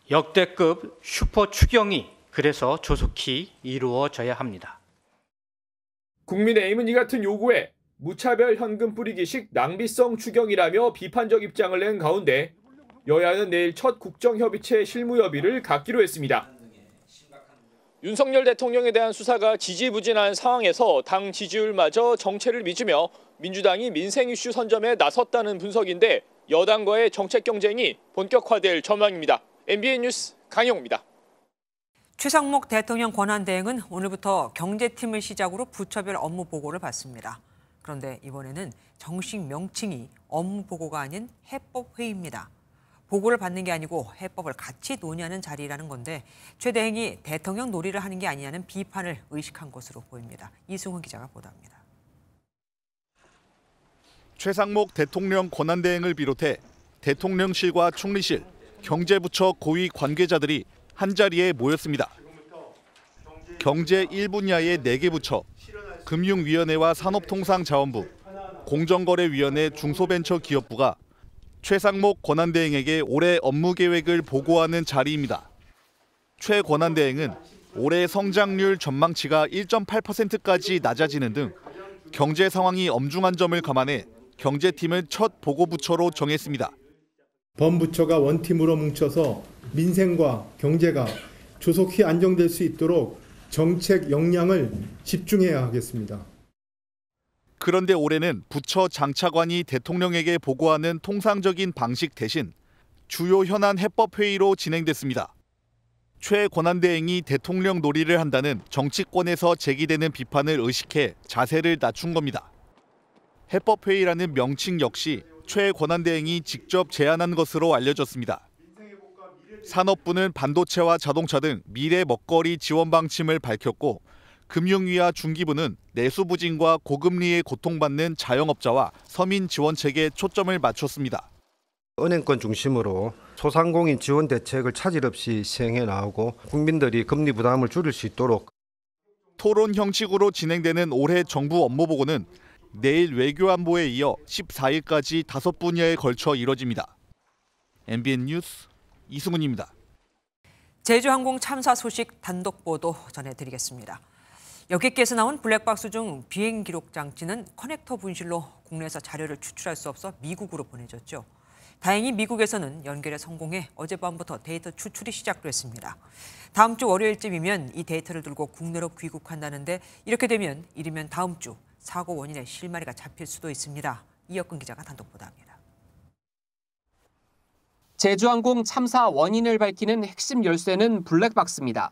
역대급 슈퍼 추경이 그래서 조속히 이루어져야 합니다. 국민의힘은 이 같은 요구에 무차별 현금 뿌리기식 낭비성 추경이라며 비판적 입장을 낸 가운데 여야는 내일 첫 국정협의체 실무협의를 갖기로 했습니다. 윤석열 대통령에 대한 수사가 지지부진한 상황에서 당 지지율마저 정체를 미치며 민주당이 민생 이슈 선점에 나섰다는 분석인데 여당과의 정책 경쟁이 본격화될 전망입니다. MBN 뉴스 강영호입니다. 최상목 대통령 권한대행은 오늘부터 경제팀을 시작으로 부처별 업무 보고를 받습니다. 그런데 이번에는 정식 명칭이 업무 보고가 아닌 해법회의입니다. 보고를 받는 게 아니고 해법을 같이 논의하는 자리라는 건데 최 대행이 대통령 놀이를 하는 게 아니냐는 비판을 의식한 것으로 보입니다. 이승훈 기자가 보도합니다. 최상목 대통령 권한대행을 비롯해 대통령실과 총리실, 경제부처 고위 관계자들이 한자리에 모였습니다. 경제 1분야의 4개 부처, 금융위원회와 산업통상자원부, 공정거래위원회 중소벤처기업부가 최상목 권한대행에게 올해 업무 계획을 보고하는 자리입니다. 최 권한대행은 올해 성장률 전망치가 1.8%까지 낮아지는 등 경제 상황이 엄중한 점을 감안해 경제팀을 첫 보고부처로 정했습니다. 범부처가 원팀으로 뭉쳐서 민생과 경제가 조속히 안정될 수 있도록 정책 역량을 집중해야 하겠습니다. 그런데 올해는 부처 장차관이 대통령에게 보고하는 통상적인 방식 대신 주요 현안 해법 회의로 진행됐습니다. 최 권한대행이 대통령 놀이를 한다는 정치권에서 제기되는 비판을 의식해 자세를 낮춘 겁니다. 해법 회의라는 명칭 역시 최 권한대행이 직접 제안한 것으로 알려졌습니다. 산업부는 반도체와 자동차 등 미래 먹거리 지원 방침을 밝혔고 금융위와 중기부는 내수 부진과 고금리에 고통받는 자영업자와 서민 지원책에 초점을 맞췄습니다. 은행권 중심으로 소상공인 지원 대책을 차질 없이 시행해 나오고 국민들이 금리 부담을 줄일 수 있도록 토론 형식으로 진행되는 올해 정부 업무 보고는 내일 외교안보에 이어 14일까지 5분야에 걸쳐 이뤄집니다. MBN 뉴스 이승훈입니다. 제주항공 참사 소식 단독 보도 전해드리겠습니다. 여객기에서 나온 블랙박스 중 비행 기록 장치는 커넥터 분실로 국내에서 자료를 추출할 수 없어 미국으로 보내졌죠. 다행히 미국에서는 연결에 성공해 어젯밤부터 데이터 추출이 시작됐습니다. 다음 주 월요일쯤이면 이 데이터를 들고 국내로 귀국한다는데 이렇게 되면 이르면 다음 주 사고 원인의 실마리가 잡힐 수도 있습니다. 이혁근 기자가 단독 보도합니다. 제주항공 참사 원인을 밝히는 핵심 열쇠는 블랙박스입니다.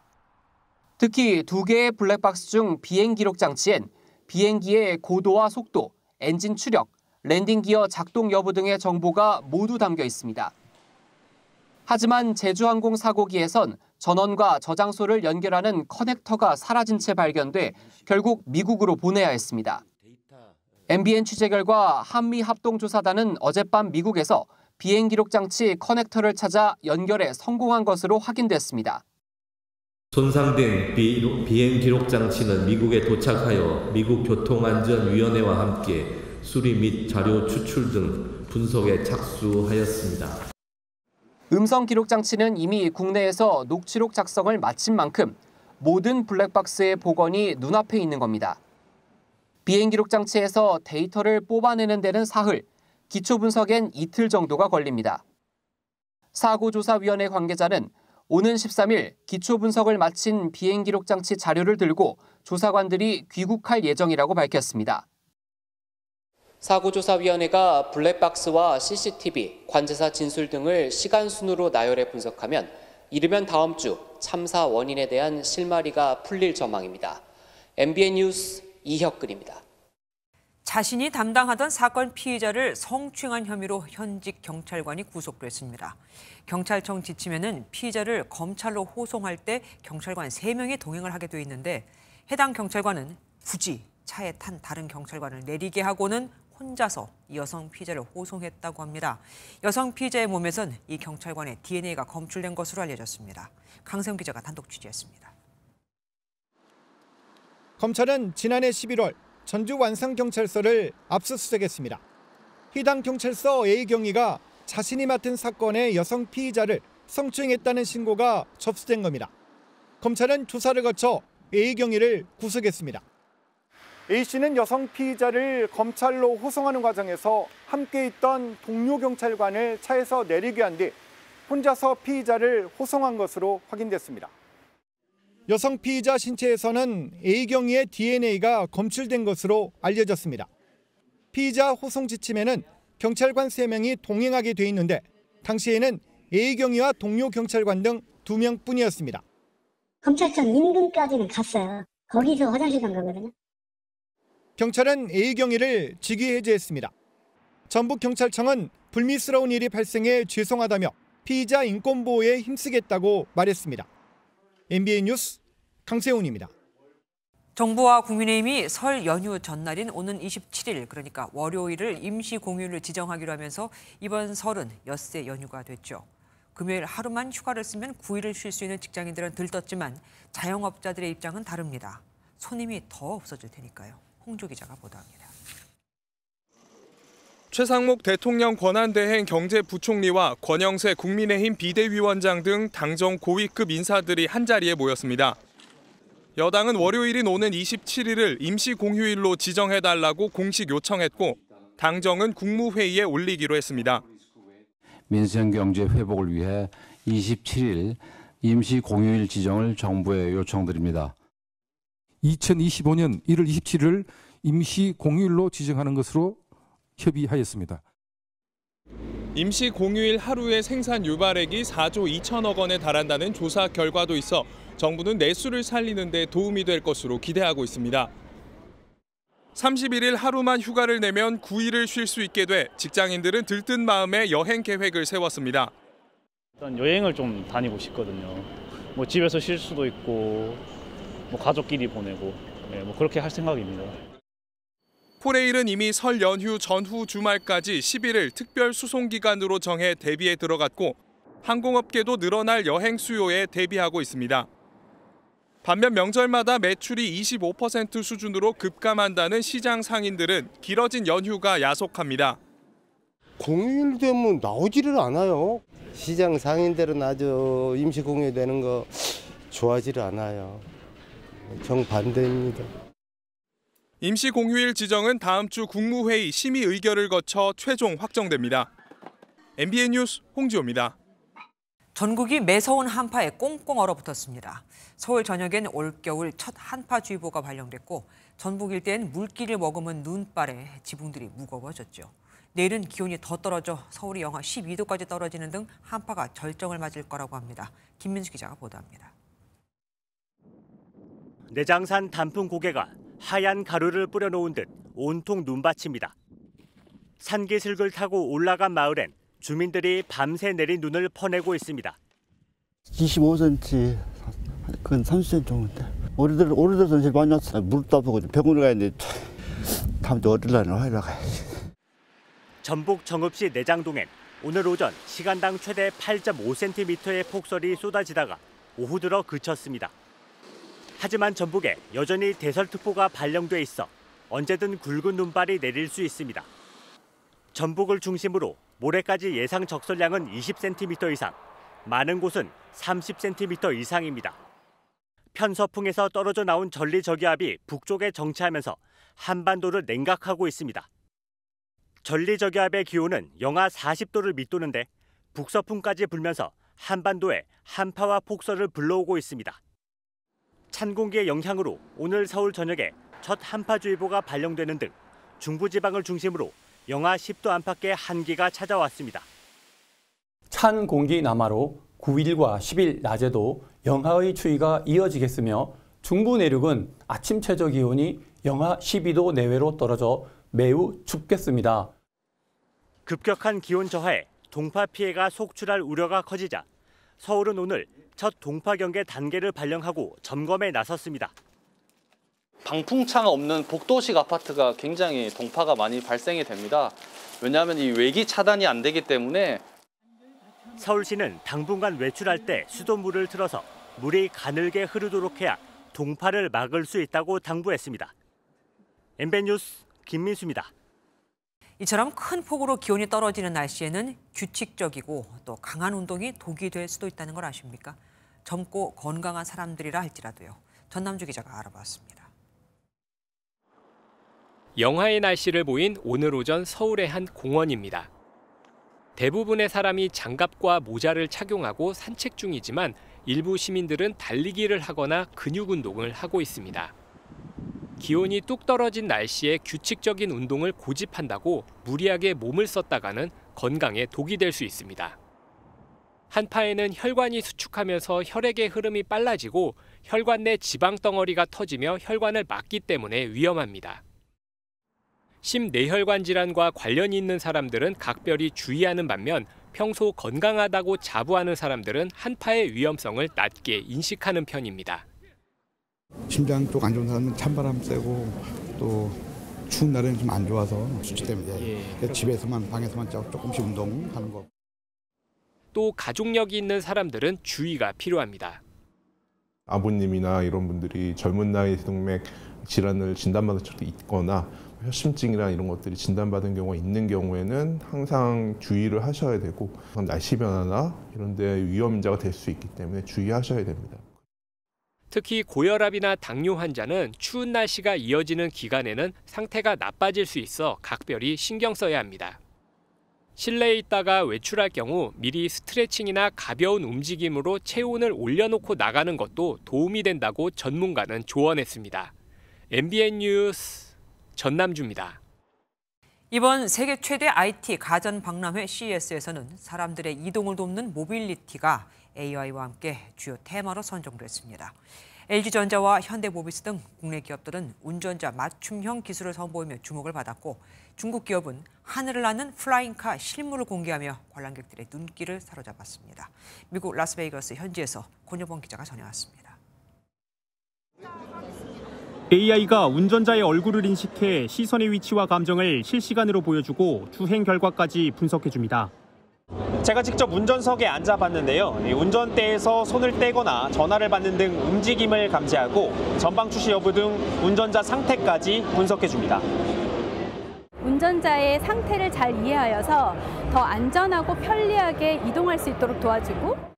특히 2개의 블랙박스 중 비행 기록 장치엔 비행기의 고도와 속도, 엔진 추력, 랜딩 기어 작동 여부 등의 정보가 모두 담겨 있습니다. 하지만 제주항공 사고기에선 전원과 저장소를 연결하는 커넥터가 사라진 채 발견돼 결국 미국으로 보내야 했습니다. MBN 취재 결과 한미합동조사단은 어젯밤 미국에서 비행기록 장치 커넥터를 찾아 연결에 성공한 것으로 확인됐습니다. 손상된 비행 기록 장치는 미국에 도착하여 미국 교통안전위원회와 함께 수리 및 자료 추출 등 분석에 착수하였습니다. 음성 기록 장치는 이미 국내에서 녹취록 작성을 마친 만큼 모든 블랙박스의 복원이 눈앞에 있는 겁니다. 비행 기록 장치에서 데이터를 뽑아내는 데는 사흘, 기초 분석엔 이틀 정도가 걸립니다. 사고조사위원회 관계자는 오는 13일 기초 분석을 마친 비행 기록 장치 자료를 들고 조사관들이 귀국할 예정이라고 밝혔습니다. 사고조사위원회가 블랙박스와 CCTV, 관제사 진술 등을 시간 순으로 나열해 분석하면 이르면 다음 주 참사 원인에 대한 실마리가 풀릴 전망입니다. MBN 뉴스 이혁근입니다. 자신이 담당하던 사건 피의자를 성추행한 혐의로 현직 경찰관이 구속됐습니다. 경찰청 지침에는 피의자를 검찰로 호송할 때 경찰관 3명이 동행을 하게 돼 있는데 해당 경찰관은 굳이 차에 탄 다른 경찰관을 내리게 하고는 혼자서 이 여성 피의자를 호송했다고 합니다. 여성 피의자의 몸에선 이 경찰관의 DNA가 검출된 것으로 알려졌습니다. 강세훈 기자가 단독 취재했습니다. 검찰은 지난해 11월 전주 완산경찰서를 압수수색했습니다. 해당 경찰서 A경위가 자신이 맡은 사건의 여성 피의자를 성추행했다는 신고가 접수된 겁니다. 검찰은 조사를 거쳐 A경위를 구속했습니다. A씨는 여성 피의자를 검찰로 호송하는 과정에서 함께 있던 동료 경찰관을 차에서 내리게 한 뒤 혼자서 피의자를 호송한 것으로 확인됐습니다. 여성 피의자 신체에서는 A경위의 DNA가 검출된 것으로 알려졌습니다. 피의자 호송 지침에는 경찰관 3명이 동행하게 돼 있는데 당시에는 A경위와 동료 경찰관 등 2명뿐이었습니다. 검찰청 인근까지는 갔어요. 거기서 화장실 간 거거든요. 경찰은 A경위를 직위 해제했습니다. 전북경찰청은 불미스러운 일이 발생해 죄송하다며 피의자 인권보호에 힘쓰겠다고 말했습니다. MBN 뉴스 강세훈입니다. 정부와 국민의힘이 설 연휴 전날인 오는 27일, 그러니까 월요일을 임시 공휴일로 지정하기로 하면서 이번 설은 엿새 연휴가 됐죠. 금요일 하루만 휴가를 쓰면 9일을 쉴 수 있는 직장인들은 들떴지만 자영업자들의 입장은 다릅니다. 손님이 더 없어질 테니까요. 홍조 기자가 보도합니다. 최상목 대통령 권한대행 경제부총리와 권영세 국민의힘 비대위원장 등 당정 고위급 인사들이 한자리에 모였습니다. 여당은 월요일인 오는 27일을 임시 공휴일로 지정해달라고 공식 요청했고 당정은 국무회의에 올리기로 했습니다. 민생경제 회복을 위해 27일 임시 공휴일 지정을 정부에 요청드립니다. 2025년 1월 27일을 임시 공휴일로 지정하는 것으로 협의하였습니다. 임시 공휴일 하루의 생산 유발액이 4조 2천억 원에 달한다는 조사 결과도 있어 정부는 내수를 살리는 데 도움이 될 것으로 기대하고 있습니다. 31일 하루만 휴가를 내면 9일을 쉴 수 있게 돼 직장인들은 들뜬 마음에 여행 계획을 세웠습니다. 일단 여행을 좀 다니고 싶거든요. 뭐 집에서 쉴 수도 있고 뭐 가족끼리 보내고 뭐 그렇게 할 생각입니다. 포레일은 이미 설 연휴 전후 주말까지 11일 특별 수송 기간으로 정해 대비에 들어갔고 항공업계도 늘어날 여행 수요에 대비하고 있습니다. 반면 명절마다 매출이 25% 수준으로 급감한다는 시장 상인들은 길어진 연휴가 야속합니다. 공휴일 되면 나오지를 않아요. 시장 상인들은 아주 임시 공휴일 되는 거 좋아하지를 않아요. 정반대입니다. 임시 공휴일 지정은 다음 주 국무회의 심의 의결을 거쳐 최종 확정됩니다. MBN 뉴스 홍지호입니다. 전국이 매서운 한파에 꽁꽁 얼어붙었습니다. 서울 전역엔 올겨울 첫 한파주의보가 발령됐고 전북 일대엔 물기를 머금은 눈발에 지붕들이 무거워졌죠. 내일은 기온이 더 떨어져 서울이 영하 12도까지 떨어지는 등 한파가 절정을 맞을 거라고 합니다. 김민수 기자가 보도합니다. 내장산 단풍 고개가 하얀 가루를 뿌려놓은 듯 온통 눈밭입니다. 산기슭을 타고 올라간 마을엔 주민들이 밤새 내린 눈을 퍼내고 있습니다. 25cm, 근 30cm 정도인데. 오래돼서 제일 많이 났어요. 무릎도 아프고 병원에 가야 되는데 다음 주 어딜 날은 화요일 가야지. 전북 정읍시 내장동엔 오늘 오전 시간당 최대 8.5cm의 폭설이 쏟아지다가 오후 들어 그쳤습니다. 하지만 전북에 여전히 대설특보가 발령돼 있어 언제든 굵은 눈발이 내릴 수 있습니다. 전북을 중심으로 모레까지 예상 적설량은 20cm 이상, 많은 곳은 30cm 이상입니다. 편서풍에서 떨어져 나온 전리저기압이 북쪽에 정체하면서 한반도를 냉각하고 있습니다. 전리저기압의 기온은 영하 40도를 밑도는데 북서풍까지 불면서 한반도에 한파와 폭설을 불러오고 있습니다. 찬 공기의 영향으로 오늘 서울 저녁에 첫 한파주의보가 발령되는 등 중부지방을 중심으로 영하 10도 안팎의 한기가 찾아왔습니다. 찬 공기 남하로 9일과 10일 낮에도 영하의 추위가 이어지겠으며 중부 내륙은 아침 최저 기온이 영하 12도 내외로 떨어져 매우 춥겠습니다. 급격한 기온 저하에 동파 피해가 속출할 우려가 커지자 서울은 오늘 첫 동파 경계 단계를 발령하고 점검에 나섰습니다. 방풍창 없는 복도식 아파트가 굉장히 동파가 많이 발생이 됩니다. 왜냐하면 이 외기 차단이 안 되기 때문에. 서울시는 당분간 외출할 때 수돗물을 틀어서 물이 가늘게 흐르도록 해야 동파를 막을 수 있다고 당부했습니다. MBN 뉴스 김민수입니다. 이처럼 큰 폭으로 기온이 떨어지는 날씨에는 규칙적이고 또 강한 운동이 독이 될 수도 있다는 걸 아십니까? 젊고 건강한 사람들이라 할지라도요. 전남주 기자가 알아봤습니다. 영하의 날씨를 보인 오늘 오전 서울의 한 공원입니다. 대부분의 사람이 장갑과 모자를 착용하고 산책 중이지만 일부 시민들은 달리기를 하거나 근육 운동을 하고 있습니다. 기온이 뚝 떨어진 날씨에 규칙적인 운동을 고집한다고 무리하게 몸을 썼다가는 건강에 독이 될 수 있습니다. 한파에는 혈관이 수축하면서 혈액의 흐름이 빨라지고 혈관 내 지방 덩어리가 터지며 혈관을 막기 때문에 위험합니다. 심뇌혈관 질환과 관련이 있는 사람들은 각별히 주의하는 반면 평소 건강하다고 자부하는 사람들은 한파의 위험성을 낮게 인식하는 편입니다. 심장 쪽 안 좋은 사람은 찬바람 쐬고 또 추운 날에는 좀 안 좋아서 수치 때문에 집에서만 방에서만 조금씩 운동하는 거. 또 가족력이 있는 사람들은 주의가 필요합니다. 아버님이나 이런 분들이 젊은 나이에 대동맥 질환을 진단받은 적도 있거나 협심증이나 이런 것들이 진단받은 경우가 있는 경우에는 항상 주의를 하셔야 되고 날씨 변화나 이런 데 위험 인자가 될 수 있기 때문에 주의하셔야 됩니다. 특히 고혈압이나 당뇨 환자는 추운 날씨가 이어지는 기간에는 상태가 나빠질 수 있어 각별히 신경 써야 합니다. 실내에 있다가 외출할 경우 미리 스트레칭이나 가벼운 움직임으로 체온을 올려놓고 나가는 것도 도움이 된다고 전문가는 조언했습니다. MBN 뉴스 전남주입니다. 이번 세계 최대 IT 가전 박람회 CES에서는 사람들의 이동을 돕는 모빌리티가 AI와 함께 주요 테마로 선정됐습니다. LG전자와 현대모비스 등 국내 기업들은 운전자 맞춤형 기술을 선보이며 주목을 받았고 중국 기업은 하늘을 나는 플라잉카 실물을 공개하며 관람객들의 눈길을 사로잡았습니다. 미국 라스베이거스 현지에서 권여봉 기자가 전해왔습니다. AI가 운전자의 얼굴을 인식해 시선의 위치와 감정을 실시간으로 보여주고 주행 결과까지 분석해줍니다. 제가 직접 운전석에 앉아봤는데요. 운전대에서 손을 떼거나 전화를 받는 등 움직임을 감지하고 전방 주시 여부 등 운전자 상태까지 분석해줍니다. 운전자의 상태를 잘 이해하여서 더 안전하고 편리하게 이동할 수 있도록 도와주고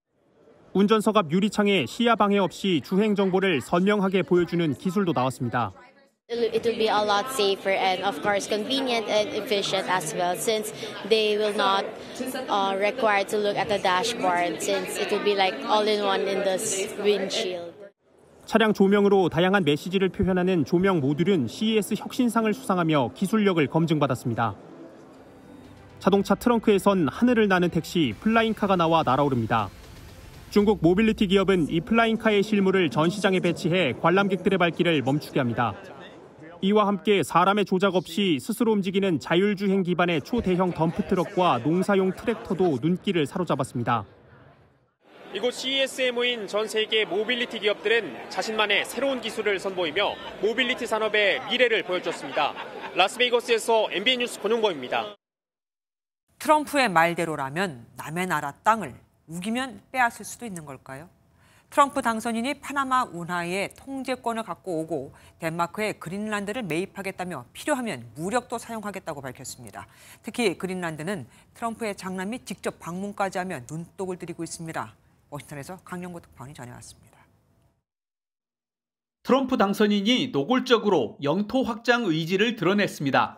운전석 앞 유리창에 시야 방해 없이 주행 정보를 선명하게 보여주는 기술도 나왔습니다. It will be a lot safer and of course convenient and efficient as well since they will not require to look at the dashboard since it will be like all-in-one in the windshield. 차량 조명으로 다양한 메시지를 표현하는 조명 모듈은 CES 혁신상을 수상하며 기술력을 검증받았습니다. 자동차 트렁크에선 하늘을 나는 택시 플라잉카가 나와 날아오릅니다. 중국 모빌리티 기업은 이 플라잉카의 실물을 전시장에 배치해 관람객들의 발길을 멈추게 합니다. 이와 함께 사람의 조작 없이 스스로 움직이는 자율주행 기반의 초대형 덤프트럭과 농사용 트랙터도 눈길을 사로잡았습니다. 이곳 CES에 모인 전 세계 모빌리티 기업들은 자신만의 새로운 기술을 선보이며 모빌리티 산업의 미래를 보여줬습니다. 라스베이거스에서 MBN 뉴스 권용범입니다. 트럼프의 말대로라면 남의 나라 땅을 우기면 빼앗을 수도 있는 걸까요? 트럼프 당선인이 파나마 운하의 통제권을 갖고 오고 덴마크의 그린란드를 매입하겠다며 필요하면 무력도 사용하겠다고 밝혔습니다. 특히 그린란드는 트럼프의 장남 및 직접 방문까지 하며 눈독을 들이고 있습니다. 워싱턴에서 강영구 특파원이 전해왔습니다. 트럼프 당선인이 노골적으로 영토 확장 의지를 드러냈습니다.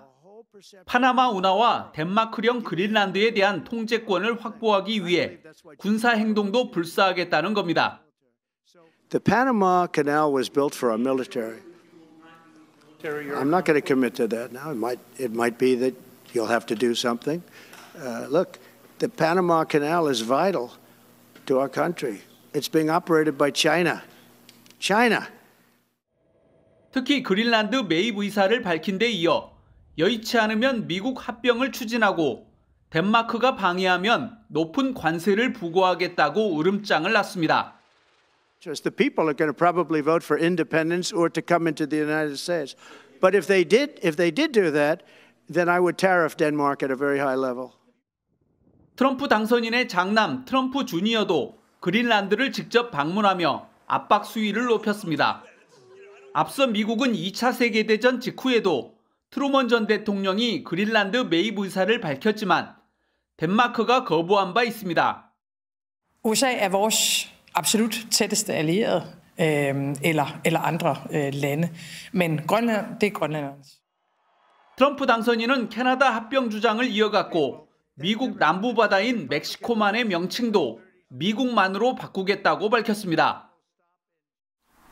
파나마 운하와 덴마크령 그린란드에 대한 통제권을 확보하기 위해 군사 행동도 불사하겠다는 겁니다. The Panama Canal was built for our military. I'm not going to commit to that now. It might be that you'll have to do something. Look, the Panama Canal is vital to our country. It's being operated by China. China. 특히 그린란드 매입 의사를 밝힌 데 이어 여의치 않으면 미국 합병을 추진하고 덴마크가 방해하면 높은 관세를 부과하겠다고 으름장을 놨습니다. The people are going to probably vote for independence or to come into the United States. But if they did do that, then I would tariff Denmark at a very high level. 트럼프 당선인의 장남 트럼프 주니어도 그린란드를 직접 방문하며 압박 수위를 높였습니다. 앞서 미국은 2차 세계대전 직후에도 트루먼 전 대통령이 그린란드 매입 의사를 밝혔지만 덴마크가 거부한 바 있습니다. USA er vores absolut tætteste allierede eller andre lande, men Grønland det er grønlændernes. 트럼프 당선인은 캐나다 합병 주장을 이어갔고 미국 남부 바다인 멕시코만의 명칭도 미국만으로 바꾸겠다고 밝혔습니다.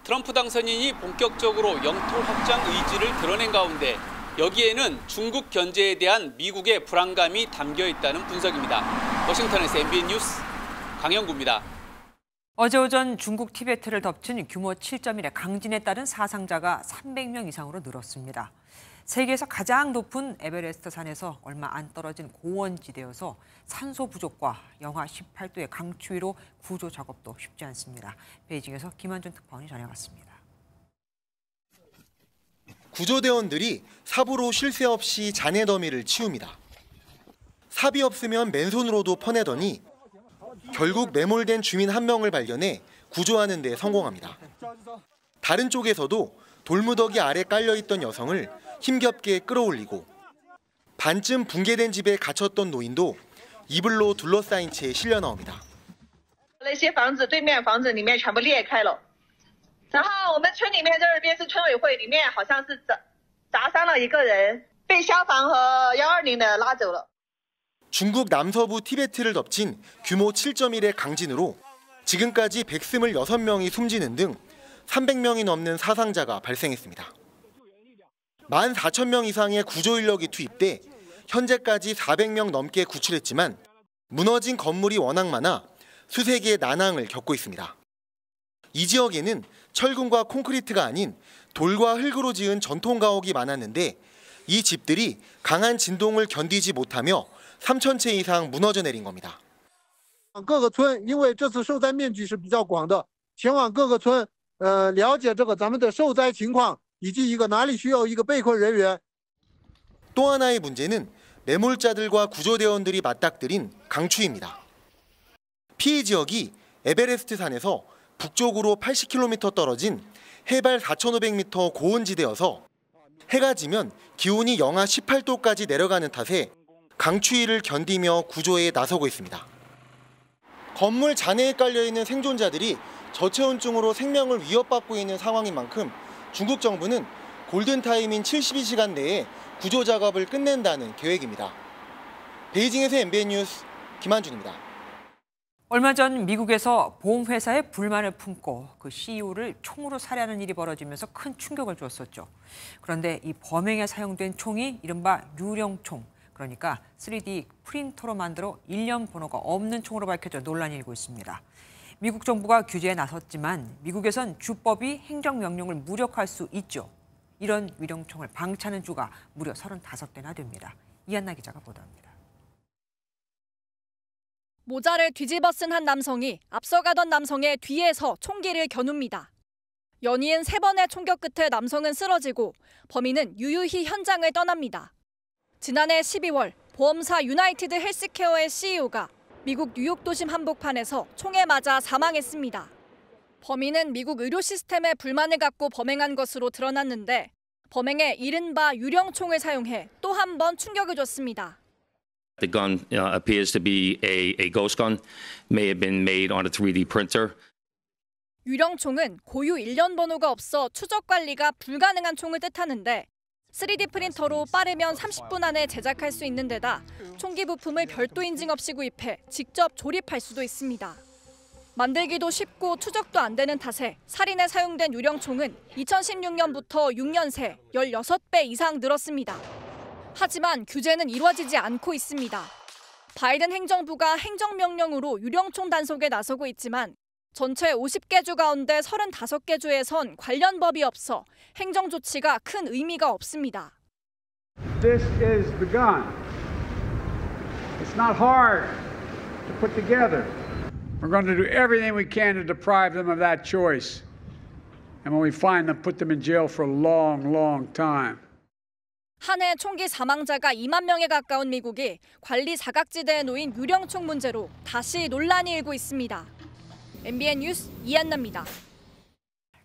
트럼프 당선인이 본격적으로 영토 확장 의지를 드러낸 가운데 여기에는 중국 견제에 대한 미국의 불안감이 담겨 있다는 분석입니다. 워싱턴에서 MBN 뉴스 강영구입니다. 어제 오전 중국 티베트를 덮친 규모 7.1의 강진에 따른 사상자가 300명 이상으로 늘었습니다. 세계에서 가장 높은 에베레스트 산에서 얼마 안 떨어진 고원지대여서 산소 부족과 영하 18도의 강추위로 구조 작업도 쉽지 않습니다. 베이징에서 김한준 특파원이 전해왔습니다. 구조대원들이 삽으로 쉴 새 없이 잔해 더미를 치웁니다. 삽이 없으면 맨손으로도 퍼내더니 결국 매몰된 주민 한 명을 발견해 구조하는 데 성공합니다. 다른 쪽에서도 돌무더기 아래 깔려있던 여성을 힘겹게 끌어올리고 반쯤 붕괴된 집에 갇혔던 노인도 이불로 둘러싸인 채 실려 나옵니다. 那些房子对面房子里面全部裂开了，然后我们村里面这边是村委会，里面好像是砸伤了一个人，被消防和120的拉走了。 중국 남서부 티베트를 덮친 규모 7.1의 강진으로 지금까지 126명이 숨지는 등 300명이 넘는 사상자가 발생했습니다. 14,000명 이상의 구조 인력이 투입돼 현재까지 400명 넘게 구출했지만 무너진 건물이 워낙 많아 수세 개의 난항을 겪고 있습니다. 이 지역에는 철근과 콘크리트가 아닌 돌과 흙으로 지은 전통 가옥이 많았는데 이 집들이 강한 진동을 견디지 못하며 3,000채 이상 무너져 내린 겁니다. 各个村因为这次受灾面积是比较广的，前往各个村了解这个咱们的受灾情况以及一个哪里需要一个被困人员。 또 하나의 문제는 매몰자들과 구조대원들이 맞닥뜨린 강추위입니다. 피해 지역이 에베레스트 산에서 북쪽으로 80km 떨어진 해발 4,500m 고온지대여서 해가 지면 기온이 영하 18도까지 내려가는 탓에 강추위를 견디며 구조에 나서고 있습니다. 건물 잔해에 깔려있는 생존자들이 저체온증으로 생명을 위협받고 있는 상황인 만큼 중국 정부는 골든타임인 72시간 내에 구조 작업을 끝낸다는 계획입니다. 베이징에서 MBN 뉴스 김한준입니다. 얼마 전 미국에서 보험회사에 불만을 품고 그 CEO를 총으로 살해하는 일이 벌어지면서 큰 충격을 주었었죠. 그런데 이 범행에 사용된 총이 이른바 유령총, 그러니까 3D 프린터로 만들어 일련 번호가 없는 총으로 밝혀져 논란이 일고 있습니다. 미국 정부가 규제에 나섰지만 미국에선 주법이 행정명령을 무력화할 수 있죠. 이런 유령총을 방치하는 주가 무려 35대나 됩니다. 이한나 기자가 보도합니다. 모자를 뒤집어 쓴 한 남성이 앞서가던 남성의 뒤에서 총기를 겨눕니다. 연이은 3번의 총격 끝에 남성은 쓰러지고 범인은 유유히 현장을 떠납니다. 지난해 12월 보험사 유나이티드 헬스케어의 CEO가 미국 뉴욕 도심 한복판에서 총에 맞아 사망했습니다. 범인은 미국 의료 시스템에 불만을 갖고 범행한 것으로 드러났는데 범행에 이른바 유령총을 사용해 또 한 번 충격을 줬습니다. The gun appears to be a ghost gun, may have been made on a 3D printer. 유령총은 고유 일련 번호가 없어 추적 관리가 불가능한 총을 뜻하는데 3D 프린터로 빠르면 30분 안에 제작할 수 있는 데다 총기 부품을 별도 인증 없이 구입해 직접 조립할 수도 있습니다. 만들기도 쉽고 추적도 안 되는 탓에 살인에 사용된 유령총은 2016년부터 6년 새 16배 이상 늘었습니다. 하지만 규제는 이루어지지 않고 있습니다. 바이든 행정부가 행정명령으로 유령총 단속에 나서고 있지만 전체 50개 주 가운데 35개 주에선 관련 법이 없어 행정 조치가 큰 의미가 없습니다. This is the gun. It's not hard to put together. We're going to do everything we can to deprive them of that choice. And when we find them, put them in jail for a long, long time. 한 해 총기 사망자가 2만 명에 가까운 미국이 관리 사각지대에 놓인 유령총 문제로 다시 논란이 일고 있습니다. MBN 뉴스 이한나입니다.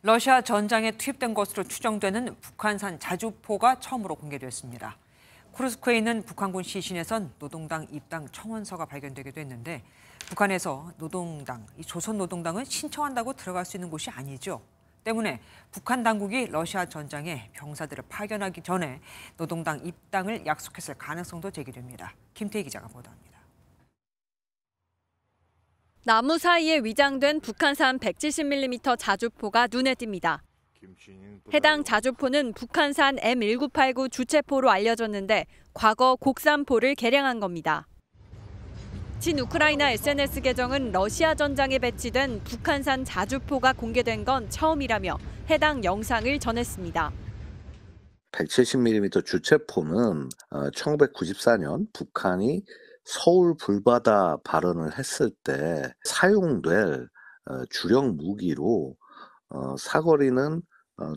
러시아 전장에 투입된 것으로 추정되는 북한산 자주포가 처음으로 공개됐습니다. 쿠르스크에 있는 북한군 시신에선 노동당 입당 청원서가 발견되기도 했는데 북한에서 이 조선노동당은 신청한다고 들어갈 수 있는 곳이 아니죠. 때문에 북한 당국이 러시아 전장에 병사들을 파견하기 전에 노동당 입당을 약속했을 가능성도 제기됩니다. 김태희 기자가 보도합니다. 나무 사이에 위장된 북한산 170mm 자주포가 눈에 띕니다. 해당 자주포는 북한산 M1989 주체포로 알려졌는데 과거 곡산포를 개량한 겁니다. 친우크라이나 SNS 계정은 러시아 전장에 배치된 북한산 자주포가 공개된 건 처음이라며 해당 영상을 전했습니다. 170mm 주체포는 1994년 북한이 서울 불바다 발언을 했을 때 사용될 주력 무기로 사거리는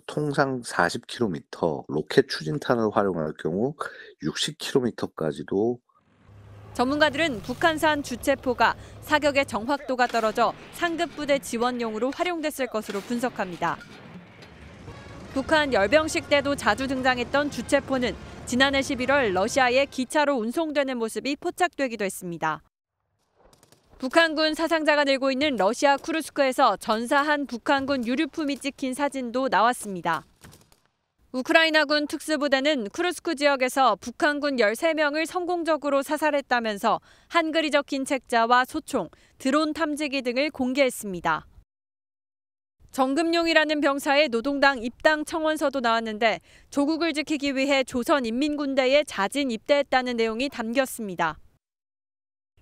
통상 40km, 로켓 추진탄을 활용할 경우 60km까지도. 전문가들은 북한산 주체포가 사격의 정확도가 떨어져 상급 부대 지원용으로 활용됐을 것으로 분석합니다. 북한 열병식 때도 자주 등장했던 주체포는 지난해 11월 러시아에 기차로 운송되는 모습이 포착되기도 했습니다. 북한군 사상자가 늘고 있는 러시아 쿠르스크에서 전사한 북한군 유류품이 찍힌 사진도 나왔습니다. 우크라이나군 특수부대는 쿠르스크 지역에서 북한군 13명을 성공적으로 사살했다면서 한글이 적힌 책자와 소총, 드론 탐지기 등을 공개했습니다. 정금용이라는 병사의 노동당 입당 청원서도 나왔는데 조국을 지키기 위해 조선인민군대에 자진 입대했다는 내용이 담겼습니다.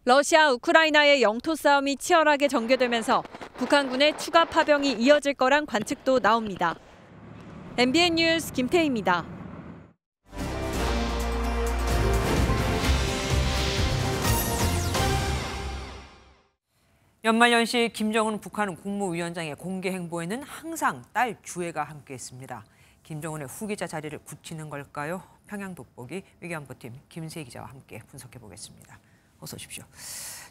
러시아, 우크라이나의 영토 싸움이 치열하게 전개되면서 북한군의 추가 파병이 이어질 거란 관측도 나옵니다. MBN 뉴스 김태희입니다. 연말연시 김정은 북한 국무위원장의 공개 행보에는 항상 딸 주애가 함께했습니다. 김정은의 후계자 자리를 굳히는 걸까요? 평양 돋보기 외교안보팀 김세희 기자와 함께 분석해 보겠습니다. 어서 오십시오.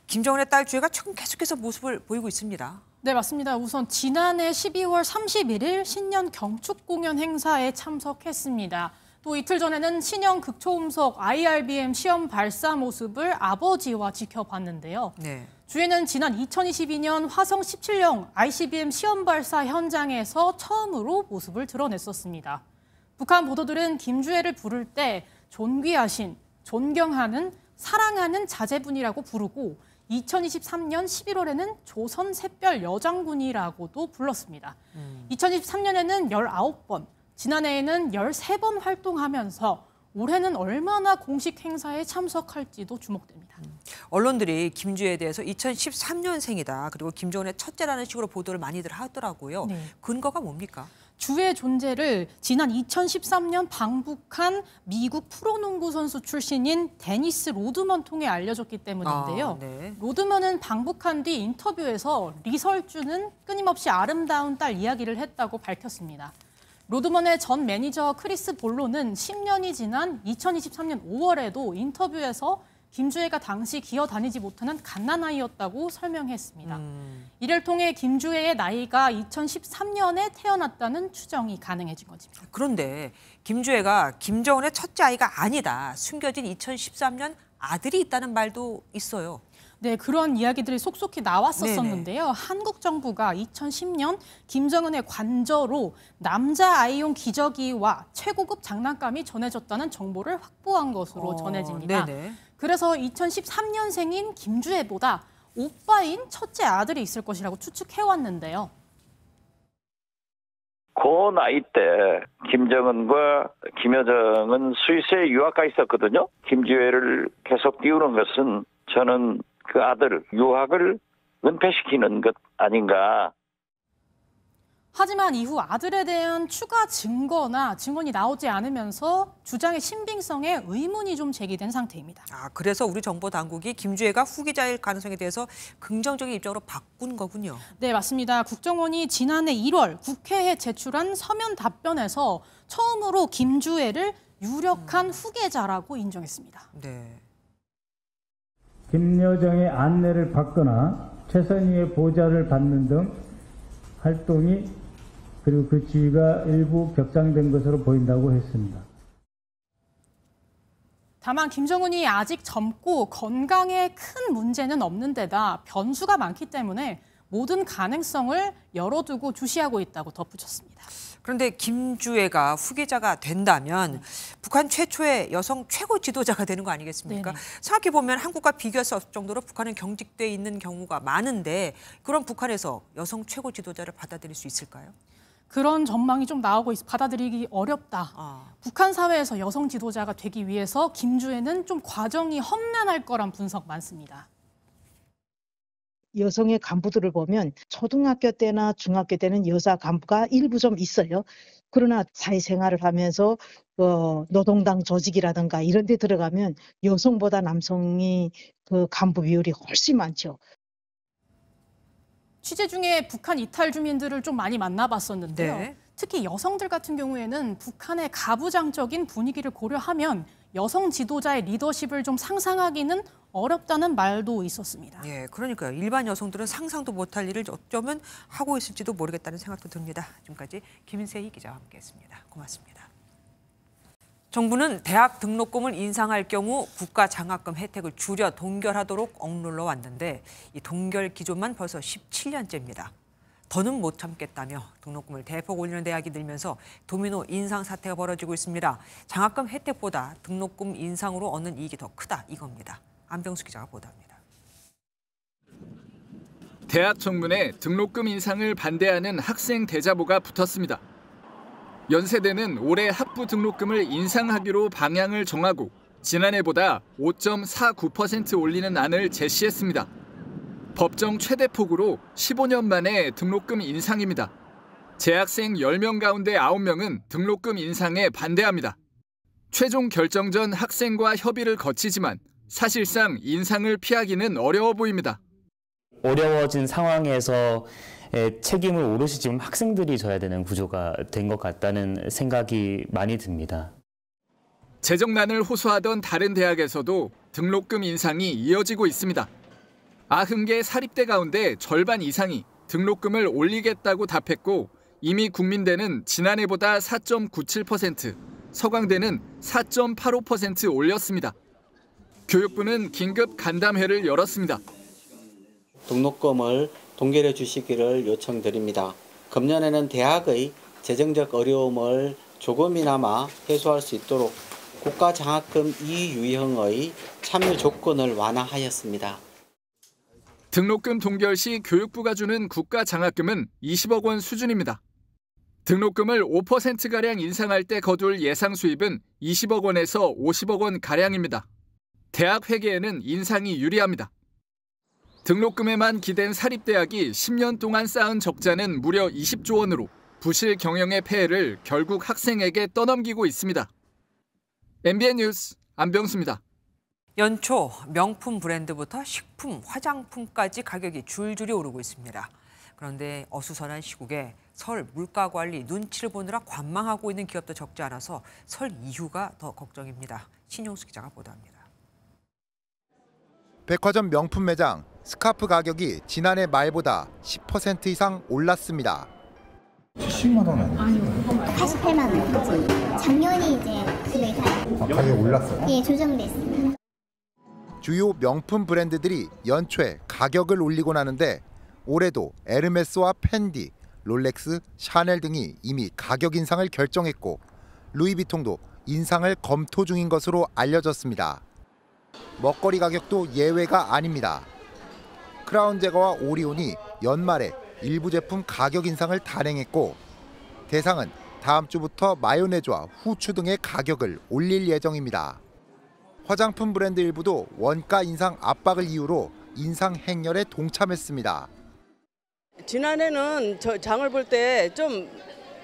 김정은의 딸 주애가 지금 계속해서 모습을 보이고 있습니다. 네, 맞습니다. 우선 지난해 12월 31일 신년 경축 공연 행사에 참석했습니다. 또 이틀 전에는 신형 극초음속 IRBM 시험 발사 모습을 아버지와 지켜봤는데요. 네. 주애는 지난 2022년 화성 17형 ICBM 시험 발사 현장에서 처음으로 모습을 드러냈었습니다. 북한 보도들은 김주애를 부를 때 존귀하신, 존경하는, 사랑하는 자제분이라고 부르고 2023년 11월에는 조선 샛별 여장군이라고도 불렀습니다. 2023년에는 19번, 지난해에는 13번 활동하면서 올해는 얼마나 공식 행사에 참석할지도 주목됩니다. 언론들이 김주애에 대해서 2013년생이다. 그리고 김정은의 첫째라는 식으로 보도를 많이들 하더라고요. 네. 근거가 뭡니까? 주의 존재를 지난 2013년 방북한 미국 프로농구 선수 출신인 데니스 로드먼 통해 알려졌기 때문인데요. 로드먼은 방북한 뒤 인터뷰에서 리설주는 끊임없이 아름다운 딸 이야기를 했다고 밝혔습니다. 로드먼의 전 매니저 크리스 볼로는 10년이 지난 2023년 5월에도 인터뷰에서 김주혜가 당시 기어다니지 못하는 갓난아이였다고 설명했습니다. 이를 통해 김주혜의 나이가 2013년에 태어났다는 추정이 가능해진 것입니다. 그런데 김주혜가 김정은의 첫째 아이가 아니다. 숨겨진 2013년 아들이 있다는 말도 있어요. 네, 그런 이야기들이 속속히 나왔었는데요. 한국 정부가 2010년 김정은의 관저로 남자 아이용 기저귀와 최고급 장난감이 전해졌다는 정보를 확보한 것으로 전해집니다. 그래서 2013년생인 김주혜보다 오빠인 첫째 아들이 있을 것이라고 추측해왔는데요. 그 나이 때 김정은과 김여정은 스위스에 유학가 있었거든요. 김주혜를 계속 띄우는 것은 저는 그 아들 유학을 은폐시키는 것 아닌가. 하지만 이후 아들에 대한 추가 증거나 증언이 나오지 않으면서 주장의 신빙성에 의문이 좀 제기된 상태입니다. 그래서 우리 정보 당국이 김주혜가 후계자일 가능성에 대해서 긍정적인 입장으로 바꾼 거군요. 네, 맞습니다. 국정원이 지난해 1월 국회에 제출한 서면 답변에서 처음으로 김주혜를 유력한 후계자라고 인정했습니다. 네. 김여정의 안내를 받거나 최선희의 보좌를 받는 등 활동이 그리고 그 지위가 일부 격상된 것으로 보인다고 했습니다. 다만 김정은이 아직 젊고 건강에 큰 문제는 없는 데다 변수가 많기 때문에 모든 가능성을 열어두고 주시하고 있다고 덧붙였습니다. 그런데 김주혜가 후계자가 된다면 북한 최초의 여성 최고 지도자가 되는 거 아니겠습니까? 생각해보면 한국과 비교할 수 없을 정도로 북한은 경직돼 있는 경우가 많은데 그런 북한에서 여성 최고 지도자를 받아들일 수 있을까요? 그런 전망이 좀 나오고 받아들이기 어렵다. 북한 사회에서 여성 지도자가 되기 위해서 김주혜는 좀 과정이 험난할 거란 분석 많습니다. 여성의 간부들을 보면 초등학교 때나 중학교 때는 여자 간부가 일부 좀 있어요. 그러나 사회생활을 하면서 노동당 조직이라든가 이런 데 들어가면 여성보다 남성이 그 간부 비율이 훨씬 많죠. 취재 중에 북한 이탈 주민들을 좀 많이 만나봤었는데요. 특히 여성들 같은 경우에는 북한의 가부장적인 분위기를 고려하면 여성 지도자의 리더십을 좀 상상하기는 어렵다는 말도 있었습니다. 예, 그러니까요. 일반 여성들은 상상도 못할 일을 어쩌면 하고 있을지도 모르겠다는 생각도 듭니다. 지금까지 김세희 기자와 함께했습니다. 고맙습니다. 정부는 대학 등록금을 인상할 경우 국가 장학금 혜택을 줄여 동결하도록 억눌러 왔는데 이 동결 기조만 벌써 17년째입니다. 더는 못 참겠다며 등록금을 대폭 올리는 대학이 늘면서 도미노 인상 사태가 벌어지고 있습니다. 장학금 혜택보다 등록금 인상으로 얻는 이익이 더 크다 이겁니다. 안병수 기자가 보도합니다. 대학 정문에 등록금 인상을 반대하는 학생 대자보가 붙었습니다. 연세대는 올해 학부 등록금을 인상하기로 방향을 정하고 지난해보다 5.49% 올리는 안을 제시했습니다. 법정 최대폭으로 15년 만에 등록금 인상입니다. 재학생 10명 가운데 9명은 등록금 인상에 반대합니다. 최종 결정 전 학생과 협의를 거치지만 사실상 인상을 피하기는 어려워 보입니다. 어려워진 상황에서 책임을 오롯이 지금 학생들이 져야 되는 구조가 된 것 같다는 생각이 많이 듭니다. 재정난을 호소하던 다른 대학에서도 등록금 인상이 이어지고 있습니다. 90개 사립대 가운데 절반 이상이 등록금을 올리겠다고 답했고 이미 국민대는 지난해보다 4.97%, 서강대는 4.85% 올렸습니다. 교육부는 긴급 간담회를 열었습니다. 등록금을 동결해 주시기를 요청드립니다. 금년에는 대학의 재정적 어려움을 조금이나마 해소할 수 있도록 국가장학금 2유형의 참여 조건을 완화하였습니다. 등록금 동결 시 교육부가 주는 국가장학금은 20억 원 수준입니다. 등록금을 5%가량 인상할 때 거둘 예상 수입은 20억 원에서 50억 원가량입니다. 대학 회계에는 인상이 유리합니다. 등록금에만 기댄 사립대학이 10년 동안 쌓은 적자는 무려 20조 원으로 부실 경영의 폐해를 결국 학생에게 떠넘기고 있습니다. MBN 뉴스 안병수입니다. 연초 명품 브랜드부터 식품, 화장품까지 가격이 줄줄이 오르고 있습니다. 그런데 어수선한 시국에 설 물가 관리 눈치를 보느라 관망하고 있는 기업도 적지 않아서 설 이후가 더 걱정입니다. 신용수 기자가 보도합니다. 백화점 명품 매장 스카프 가격이 지난해 말보다 10% 이상 올랐습니다. 70만 원 아니요. 48만 원까지. 작년이 이제 금액이 가격 올랐어요? 예, 조정됐습니다. 주요 명품 브랜드들이 연초에 가격을 올리고 나는데 올해도 에르메스와 펜디, 롤렉스, 샤넬 등이 이미 가격 인상을 결정했고 루이비통도 인상을 검토 중인 것으로 알려졌습니다. 먹거리 가격도 예외가 아닙니다. 크라운 제거와 오리온이 연말에 일부 제품 가격 인상을 단행했고 대상은 다음 주부터 마요네즈와 후추 등의 가격을 올릴 예정입니다. 화장품 브랜드 일부도 원가 인상 압박을 이유로 인상 행렬에 동참했습니다. 지난해는 장을 볼 때 좀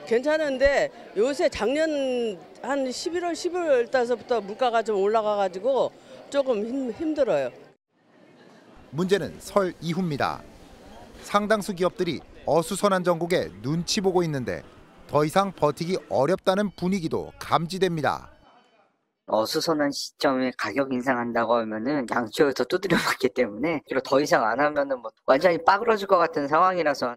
괜찮은데 요새 작년 한 11월, 12월 달서부터 물가가 좀 올라가가지고 조금 힘들어요. 문제는 설 이후입니다. 상당수 기업들이 어수선한 전국에 눈치 보고 있는데 더 이상 버티기 어렵다는 분위기도 감지됩니다. 어수선한 시점에 가격 인상한다고 하면은 양쪽에서 두드려 맞기 때문에 그리고 더 이상 안 하면은 완전히 빠그러질 것 같은 상황이라서.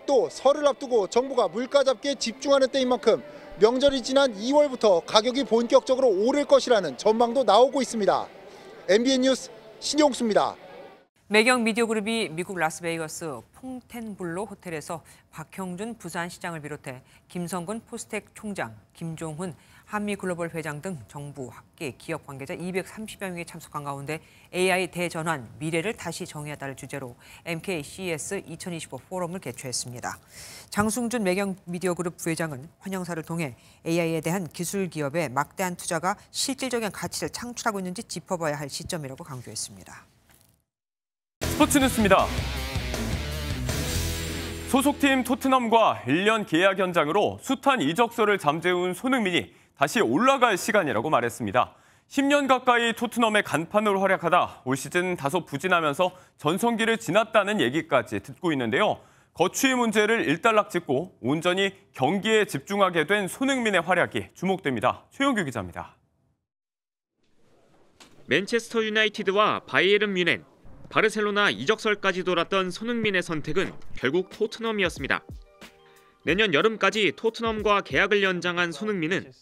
또 설을 앞두고 정부가 물가 잡기에 집중하는 때인 만큼 명절이 지난 2월부터 가격이 본격적으로 오를 것이라는 전망도 나오고 있습니다. MBN 뉴스 신용수입니다. 매경 미디어그룹이 미국 라스베이거스 퐁텐블로 호텔에서 박형준 부산시장을 비롯해 김성근 포스텍 총장, 김종훈 한미글로벌 회장 등 정부, 학계, 기업 관계자 230여 명이 참석한 가운데 AI 대전환, 미래를 다시 정의하다를 주제로 MKCES 2025 포럼을 개최했습니다. 장승준 매경 미디어그룹 부회장은 환영사를 통해 AI에 대한 기술 기업의 막대한 투자가 실질적인 가치를 창출하고 있는지 짚어봐야 할 시점이라고 강조했습니다. 스포츠 뉴스입니다. 소속팀 토트넘과 1년 계약 연장으로 숱한 이적설을 잠재운 손흥민이 다시 올라갈 시간이라고 말했습니다. 10년 가까이 토트넘의 간판으로 활약하다 올 시즌 다소 부진하면서 전성기를 지났다는 얘기까지 듣고 있는데요. 거취 문제를 일단락짓고 온전히 경기에 집중하게 된 손흥민의 활약이 주목됩니다. 최영규 기자입니다. 맨체스터 유나이티드와 바이에른 뮌헨, 바르셀로나 이적설까지 돌았던 손흥민의 선택은 결국 토트넘이었습니다. 내년 여름까지 토트넘과 계약을 연장한 손흥민은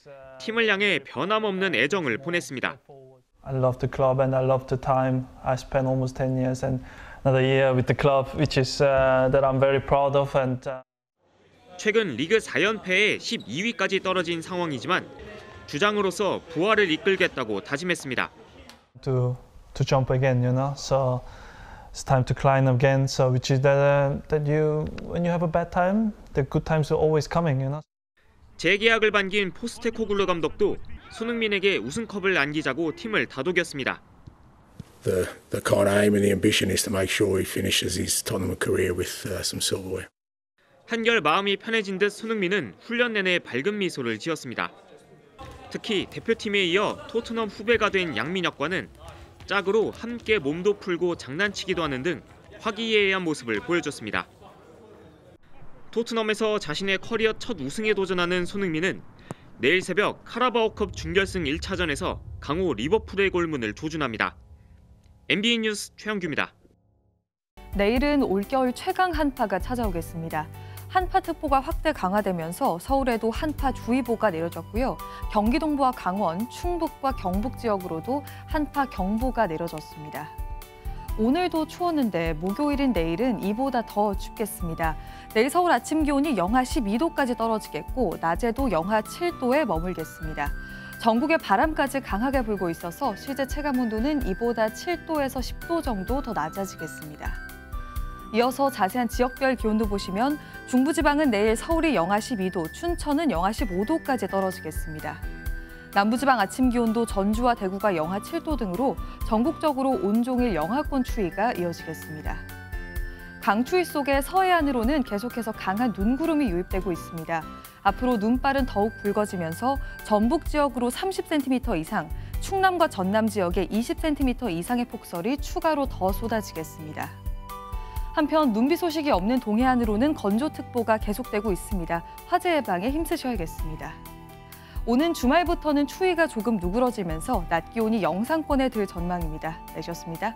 팀을 향해 변함없는 애정을 보냈습니다. I love the club and I love the time. I spent almost 10 years and another year with the club, which is that I'm very proud of. And 최근 리그 4연패에 12위까지 떨어진 상황이지만 주장으로서 부활을 이끌겠다고 다짐했습니다. To jump again, you know. So it's time to climb again. So which is that you when you have a bad time, the good times are always coming, you know. 재계약을 반긴 포스테코글루 감독도 손흥민에게 우승컵을 안기자고 팀을 다독였습니다. The kind of aim and the ambition is to make sure he finishes his Tottenham career with some silverware. 한결 마음이 편해진 듯 손흥민은 훈련 내내 밝은 미소를 지었습니다. 특히 대표팀에 이어 토트넘 후배가 된 양민혁과는 짝으로 함께 몸도 풀고 장난치기도 하는 등 화기애애한 모습을 보여줬습니다. 토트넘에서 자신의 커리어 첫 우승에 도전하는 손흥민은 내일 새벽 카라바오컵 준결승 1차전에서 강호 리버풀의 골문을 조준합니다. MBN 뉴스 최영규입니다. 내일은 올겨울 최강 한파가 찾아오겠습니다. 한파특보가 확대 강화되면서 서울에도 한파주의보가 내려졌고요. 경기 동부와 강원, 충북과 경북 지역으로도 한파경보가 내려졌습니다. 오늘도 추웠는데 목요일인 내일은 이보다 더 춥겠습니다. 내일 서울 아침 기온이 영하 12도까지 떨어지겠고 낮에도 영하 7도에 머물겠습니다. 전국에 바람까지 강하게 불고 있어서 실제 체감온도는 이보다 7도에서 10도 정도 더 낮아지겠습니다. 이어서 자세한 지역별 기온도 보시면 중부지방은 내일 서울이 영하 12도, 춘천은 영하 15도까지 떨어지겠습니다. 남부지방 아침 기온도 전주와 대구가 영하 7도 등으로 전국적으로 온종일 영하권 추위가 이어지겠습니다. 강추위 속에 서해안으로는 계속해서 강한 눈구름이 유입되고 있습니다. 앞으로 눈발은 더욱 붉어지면서 전북 지역으로 30cm 이상, 충남과 전남 지역에 20cm 이상의 폭설이 추가로 더 쏟아지겠습니다. 한편 눈비 소식이 없는 동해안으로는 건조특보가 계속되고 있습니다. 화재 예방에 힘쓰셔야겠습니다. 오는 주말부터는 추위가 조금 누그러지면서 낮 기온이 영상권에 들 전망입니다. 내셨습니다.